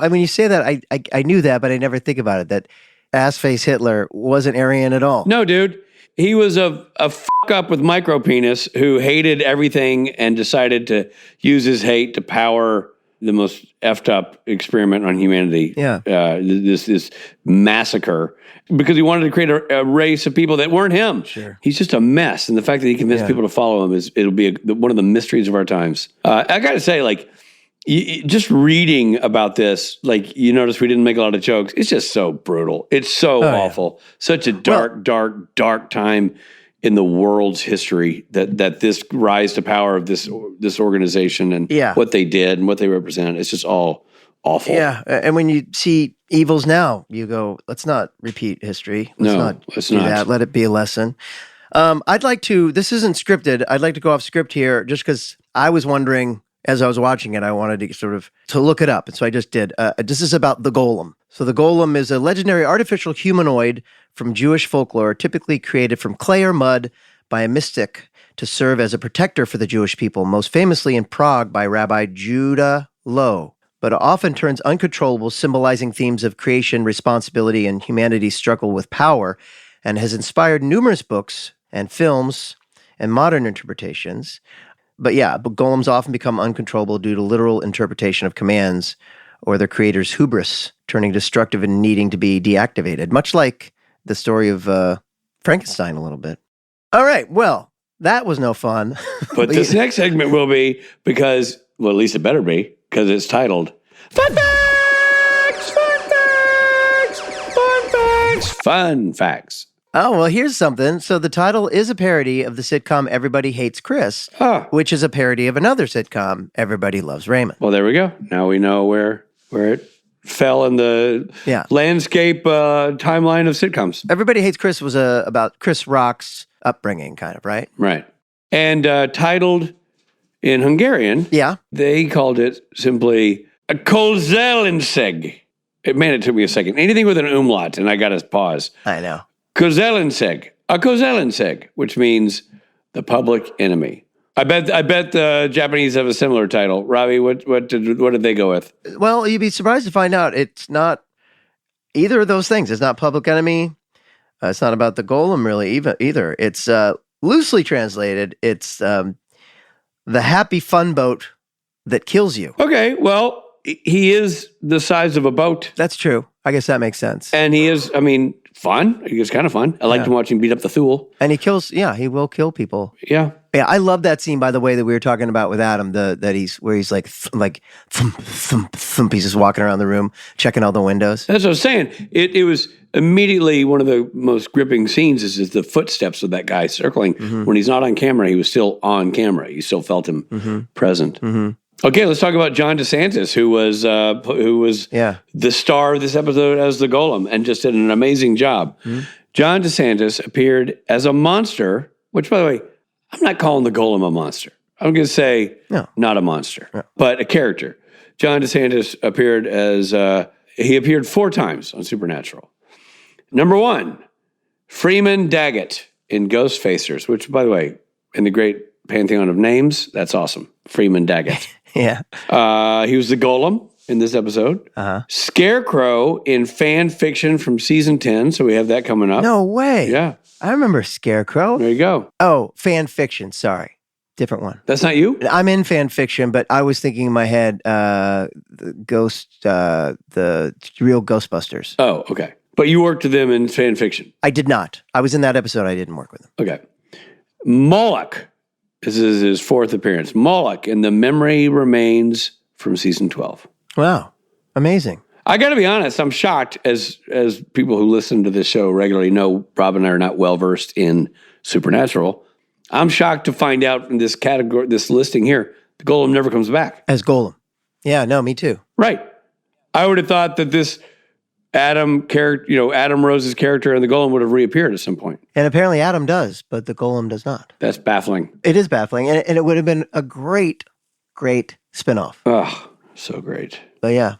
[SPEAKER 3] mean, you say that, I knew that, but I never think about it, that ass-face Hitler wasn't Aryan at all.
[SPEAKER 6] No, dude. He was a fuck up with micro penis who hated everything and decided to use his hate to power the most effed up experiment on humanity.
[SPEAKER 3] Yeah.
[SPEAKER 6] This massacre, because he wanted to create a race of people that weren't him.
[SPEAKER 3] Sure.
[SPEAKER 6] He's just a mess. And the fact that he convinced people to follow him it'll be one of the mysteries of our times. I got to say, like, just reading about this, like, you notice we didn't make a lot of jokes. It's just so brutal. It's so awful. Yeah. Such a dark time in the world's history that this rise to power of this organization and what they did and what they represent. It's just all awful.
[SPEAKER 3] Yeah. And when you see evils now, you go, let's not repeat history. Let's not do that. Let it be a lesson. This isn't scripted. I'd like to go off script here just because I was wondering, as I was watching it, I wanted to look it up. And so I just did. This is about the Golem. So the Golem is a legendary artificial humanoid from Jewish folklore, typically created from clay or mud by a mystic to serve as a protector for the Jewish people, most famously in Prague by Rabbi Judah Loew, but often turns uncontrollable, symbolizing themes of creation, responsibility, and humanity's struggle with power, and has inspired numerous books and films and modern interpretations. But golems often become uncontrollable due to literal interpretation of commands or their creator's hubris, turning destructive and needing to be deactivated, much like the story of Frankenstein a little bit. All right, well, that was no fun.
[SPEAKER 6] But this next segment will be because, well, at least it better be, because it's titled Fun Facts! Fun Facts! Fun Facts! Fun Facts.
[SPEAKER 3] Oh, well, here's something. So the title is a parody of the sitcom Everybody Hates Chris, which is a parody of another sitcom, Everybody Loves Raymond.
[SPEAKER 6] Well, there we go. Now we know where it fell in the landscape timeline of sitcoms.
[SPEAKER 3] Everybody Hates Chris was about Chris Rock's upbringing, kind of, right?
[SPEAKER 6] Right. And titled in Hungarian, they called it simply a Közelenség. It took me a second. Anything with an umlaut, and I got to pause.
[SPEAKER 3] I know.
[SPEAKER 6] Közelenség, a Közelenség, which means the public enemy. I bet the Japanese have a similar title. Robbie, what did they go with?
[SPEAKER 3] Well, you'd be surprised to find out it's not either of those things. It's not Public Enemy. It's not about the Golem, really, either. It's loosely translated. It's the happy fun boat that kills you.
[SPEAKER 6] Okay, well, he is the size of a boat.
[SPEAKER 3] That's true. I guess that makes sense.
[SPEAKER 6] And he is, fun. He was kind of fun. I liked him watching him beat up the Thule.
[SPEAKER 3] And he kills, he will kill people.
[SPEAKER 6] Yeah.
[SPEAKER 3] Yeah, I love that scene, by the way, that we were talking about with Adam, where he's like thump, thump, thump. He's just walking around the room, checking all the windows.
[SPEAKER 6] That's what I was saying. It was immediately one of the most gripping scenes is the footsteps of that guy circling. When he's not on camera, he was still on camera. You still felt him present. Okay, let's talk about John DeSantis, who was the star of this episode as the Golem and just did an amazing job. John DeSantis appeared as a monster, which, by the way, I'm not calling the Golem a monster. I'm going to say not a monster, but a character. John DeSantis appeared he appeared 4 times on Supernatural. Number 1, Freeman Daggett in Ghostfacers, which, by the way, in the great pantheon of names, that's awesome. Freeman Daggett.
[SPEAKER 3] Yeah.
[SPEAKER 6] He was the Golem in this episode. Scarecrow in fan fiction from season 10, so we have that coming up.
[SPEAKER 3] No way.
[SPEAKER 6] Yeah.
[SPEAKER 3] I remember Scarecrow.
[SPEAKER 6] There you go.
[SPEAKER 3] Oh, fan fiction. Sorry. Different one.
[SPEAKER 6] That's not you?
[SPEAKER 3] I'm in fan fiction, but I was thinking in my head, the real Ghostbusters.
[SPEAKER 6] Oh, okay. But you worked with them in fan fiction.
[SPEAKER 3] I did not. I was in that episode. I didn't work with them.
[SPEAKER 6] Okay. Moloch. This is his 4th appearance. Moloch in The Memory Remains from season 12.
[SPEAKER 3] Wow. Amazing.
[SPEAKER 6] I got to be honest, I'm shocked, as people who listen to this show regularly know, Rob and I are not well-versed in Supernatural. I'm shocked to find out in this category, this listing here, the Golem never comes back.
[SPEAKER 3] As Golem. Yeah, no, me too.
[SPEAKER 6] Right. I would have thought that this Adam Rose's character and the Golem would have reappeared at some point.
[SPEAKER 3] And apparently Adam does, but the Golem does not.
[SPEAKER 6] That's baffling.
[SPEAKER 3] It is baffling, and it would have been a great, great spinoff.
[SPEAKER 6] Oh, so great.
[SPEAKER 3] But yeah.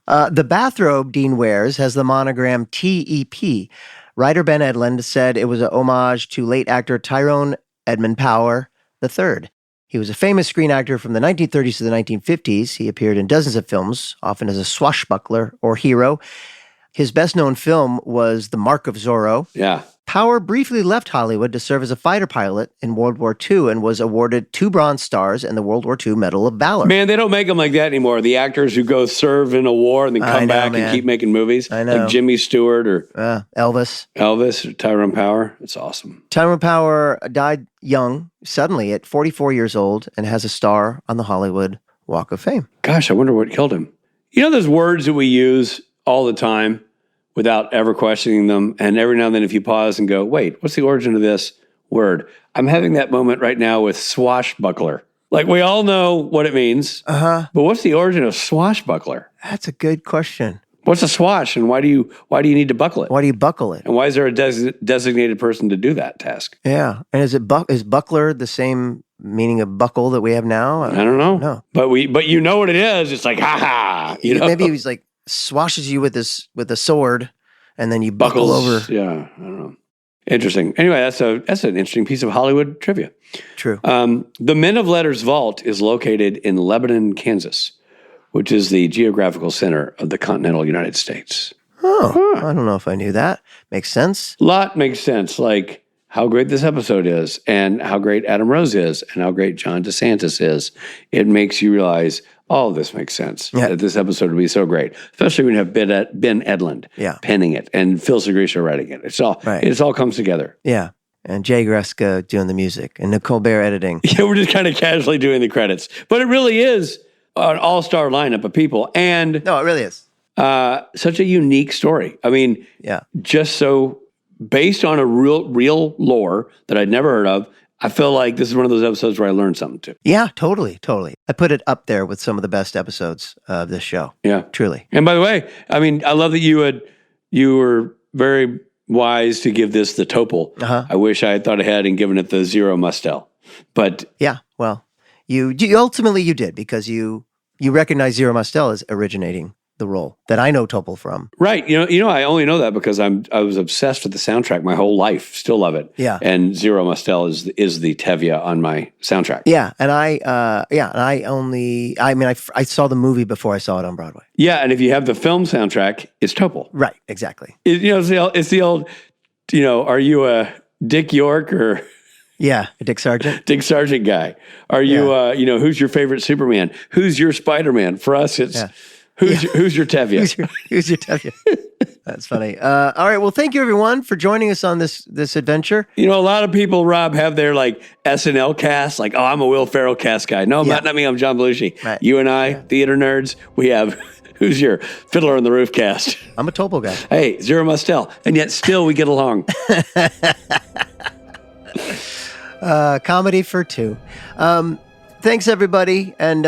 [SPEAKER 3] The bathrobe Dean wears has the monogram TEP. Writer Ben Edlund said it was a homage to late actor Tyrone Edmund Power III. He was a famous screen actor from the 1930s to the 1950s. He appeared in dozens of films, often as a swashbuckler or hero. His best-known film was The Mark of Zorro.
[SPEAKER 6] Yeah.
[SPEAKER 3] Power briefly left Hollywood to serve as a fighter pilot in World War II and was awarded 2 Bronze Stars and the World War II Medal of Valor.
[SPEAKER 6] Man, they don't make them like that anymore. The actors who go serve in a war and then come back and keep making movies.
[SPEAKER 3] I know.
[SPEAKER 6] Like Jimmy Stewart or
[SPEAKER 3] Elvis.
[SPEAKER 6] Elvis or Tyrone Power. It's awesome.
[SPEAKER 3] Tyrone Power died young, suddenly at 44 years old, and has a star on the Hollywood Walk of Fame.
[SPEAKER 6] Gosh, I wonder what killed him. You know those words that we use all the time without ever questioning them, and every now and then if you pause and go, wait, what's the origin of this word? I'm having that moment right now with swashbuckler. Like, we all know what it means, but what's the origin of swashbuckler?
[SPEAKER 3] That's a good question.
[SPEAKER 6] What's a swash, and why do you need to buckle it?
[SPEAKER 3] Why do you buckle it?
[SPEAKER 6] And why is there a designated person to do that task?
[SPEAKER 3] Yeah, and is buckler the same meaning of buckle that we have now?
[SPEAKER 6] I don't know.
[SPEAKER 3] No,
[SPEAKER 6] but you know what it is. It's like, ha ha. You know?
[SPEAKER 3] Maybe he's like swashes you with a sword, and then you buckle over.
[SPEAKER 6] Yeah, I don't know. Interesting. Anyway, that's an interesting piece of Hollywood trivia.
[SPEAKER 3] True.
[SPEAKER 6] The Men of Letters Vault is located in Lebanon, Kansas, which is the geographical center of the continental United States.
[SPEAKER 3] Oh, I don't know if I knew that. Makes sense.
[SPEAKER 6] A lot makes sense, like how great this episode is, and how great Adam Rose is, and how great John DeSantis is. It makes you realize all of this makes sense. Yeah. That this episode would be so great, especially when you have Ben Edlund penning it and Phil Segrisha writing it. It all comes together.
[SPEAKER 3] Yeah. And Jay Greska doing the music and Nicole Bear editing.
[SPEAKER 6] Yeah, we're just kind of casually doing the credits. But it really is an all-star lineup of people. And
[SPEAKER 3] no, it really is.
[SPEAKER 6] Such a unique story. I mean, just so based on a real lore that I'd never heard of. I feel like this is one of those episodes where I learned something too.
[SPEAKER 3] Yeah, totally. I put it up there with some of the best episodes of this show.
[SPEAKER 6] Yeah.
[SPEAKER 3] Truly.
[SPEAKER 6] And by the way, I mean, I love that you were very wise to give this the Topol. I wish I had thought ahead and given it the Zero Mustel. But
[SPEAKER 3] yeah, well, you ultimately you did, because you recognize Zero Mustel as originating the role that I know Topol from.
[SPEAKER 6] Right. I only know that because I was obsessed with the soundtrack my whole life. Still love it.
[SPEAKER 3] Yeah.
[SPEAKER 6] And Zero Mostel is the Tevye on my soundtrack.
[SPEAKER 3] Yeah. And I saw the movie before I saw it on Broadway.
[SPEAKER 6] Yeah. And if you have the film soundtrack, it's Topol.
[SPEAKER 3] Right. Exactly.
[SPEAKER 6] It's the old, are you a Dick York or...
[SPEAKER 3] Yeah, Dick Sargent.
[SPEAKER 6] Dick Sargent guy. Are you, who's your favorite Superman? Who's your Spider-Man? For us, it's who's your Tevye?
[SPEAKER 3] Who's your Tevye? That's funny. All right, well, thank you, everyone, for joining us on this adventure.
[SPEAKER 6] A lot of people, Rob, have their, SNL cast. I'm a Will Ferrell cast guy. No, not me. I'm John Belushi. Right. You and I, theater nerds, we have... Who's your Fiddler on the Roof cast?
[SPEAKER 3] I'm a Topol guy.
[SPEAKER 6] Hey, Zero Mostel. And yet still we get along.
[SPEAKER 3] Comedy for two. Thanks, everybody. And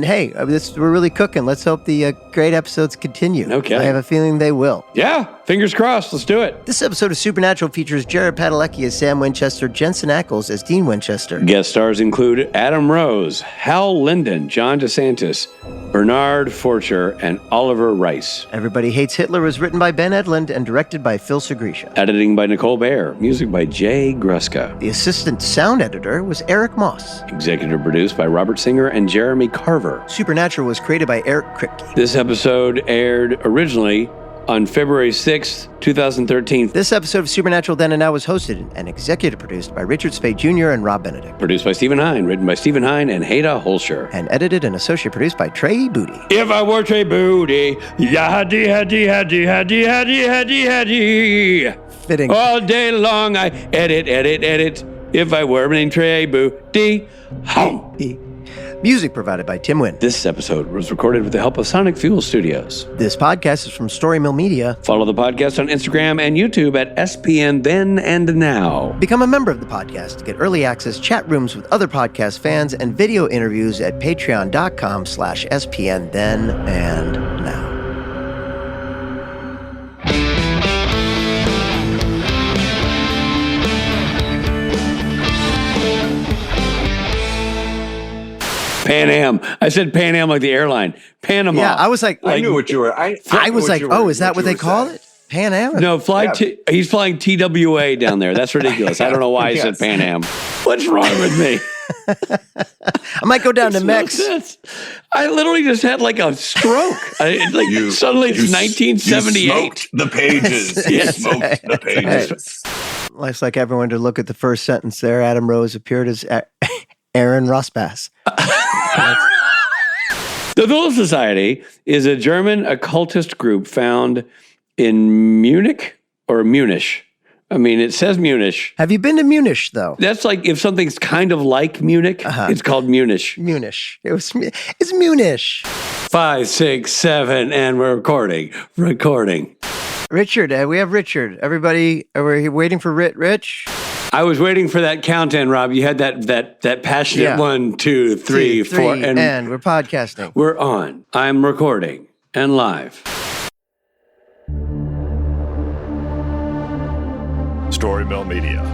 [SPEAKER 3] hey, we're really cooking. Let's hope the great episodes continue.
[SPEAKER 6] Okay.
[SPEAKER 3] I have a feeling they will.
[SPEAKER 6] Yeah. Fingers crossed. Let's do it.
[SPEAKER 3] This episode of Supernatural features Jared Padalecki as Sam Winchester, Jensen Ackles as Dean Winchester.
[SPEAKER 6] Guest stars include Adam Rose, Hal Linden, John DeSantis, Bernard Forcher, and Oliver Rice.
[SPEAKER 3] Everybody Hates Hitler was written by Ben Edlund and directed by Phil Segrisha.
[SPEAKER 6] Editing by Nicole Baer. Music by Jay Gruska.
[SPEAKER 3] The assistant sound editor was Eric Moss.
[SPEAKER 6] Executive produced by Robert Singer and Jeremy Carver.
[SPEAKER 3] Supernatural was created by Eric Kripke.
[SPEAKER 6] This episode aired originally on February 6th, 2013.
[SPEAKER 3] This episode of Supernatural Then and Now was hosted and executive produced by Richard Spade Jr. and Rob Benedict.
[SPEAKER 6] Produced by Stephen Hine, written by Stephen Hine and Haida Holscher.
[SPEAKER 3] And edited and associate produced by Trey Booty.
[SPEAKER 6] If I were Trey Booty, yaddy, haddy, haddy, haddy, haddy, haddy, haddy.
[SPEAKER 3] Fitting.
[SPEAKER 6] All day long I edit. If I were named Trey Booty, home.
[SPEAKER 3] Music provided by Tim Wynn.
[SPEAKER 6] This episode was recorded with the help of Sonic Fuel Studios.
[SPEAKER 3] This podcast is from Story Mill Media.
[SPEAKER 6] Follow the podcast on Instagram and YouTube at SPN Then and Now.
[SPEAKER 3] Become a member of the podcast to get early access, chat rooms with other podcast fans, and video interviews at patreon.com/SPN Then and Now.
[SPEAKER 6] Pan Am. I said Pan Am like the airline. Panama.
[SPEAKER 3] Yeah, I was like,
[SPEAKER 5] I knew what you were. I
[SPEAKER 3] was like, is that what they call it? Pan Am?
[SPEAKER 6] No, he's flying TWA down there. That's ridiculous. I don't know why I said Pan Am. What's wrong with me?
[SPEAKER 3] I might go down to Mex.
[SPEAKER 6] I literally just had a stroke. Suddenly it's 1978.
[SPEAKER 5] You smoked the pages. You smoked the pages.
[SPEAKER 3] Looks like everyone to look at the first sentence there. Adam Rose appeared as Aaron Rosbass.
[SPEAKER 6] The Thule Society is a German occultist group found in Munich or Munich. I mean, it says Munich.
[SPEAKER 3] Have you been to Munich, though?
[SPEAKER 6] That's like if something's kind of like Munich, it's called Munich.
[SPEAKER 3] Munich. It's Munich.
[SPEAKER 6] 5, 6, 7, and we're recording.
[SPEAKER 3] Richard, we have Richard. Everybody, are we waiting for Rich?
[SPEAKER 6] I was waiting for that countdown, Rob. You had that passionate 1, 2, 3, 4,
[SPEAKER 3] and we're podcasting.
[SPEAKER 6] We're on. I'm recording and live.
[SPEAKER 12] Story Mill Media.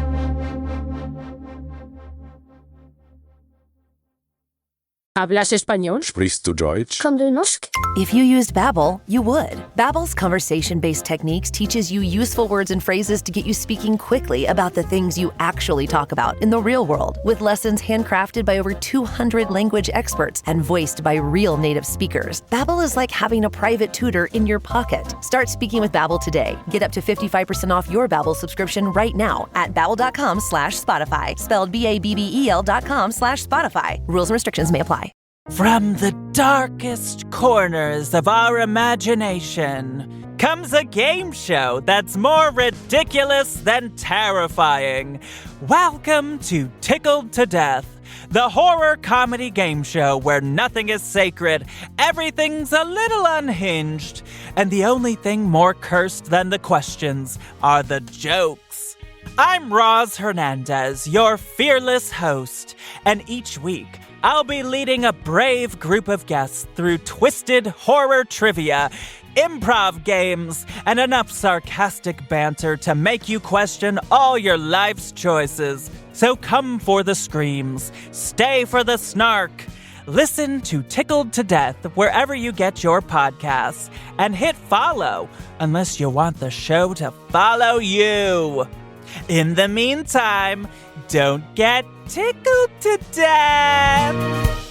[SPEAKER 13] ¿Hablas español?
[SPEAKER 12] Sprichst du Deutsch?
[SPEAKER 13] Kann du Norsk?
[SPEAKER 14] If you used Babbel, you would. Babbel's conversation-based techniques teaches you useful words and phrases to get you speaking quickly about the things you actually talk about in the real world, with lessons handcrafted by over 200 language experts and voiced by real native speakers. Babbel is like having a private tutor in your pocket. Start speaking with Babbel today. Get up to 55% off your Babbel subscription right now at babbel.com/Spotify, spelled BABBEL.com/Spotify. Rules and restrictions may apply.
[SPEAKER 15] From the darkest corners of our imagination comes a game show that's more ridiculous than terrifying. Welcome to Tickled to Death, the horror comedy game show where nothing is sacred, everything's a little unhinged, and the only thing more cursed than the questions are the jokes. I'm Roz Hernandez, your fearless host, and each week I'll be leading a brave group of guests through twisted horror trivia, improv games, and enough sarcastic banter to make you question all your life's choices. So come for the screams, stay for the snark. Listen to Tickled to Death wherever you get your podcasts, and hit follow unless you want the show to follow you. In the meantime, don't get tickled to death.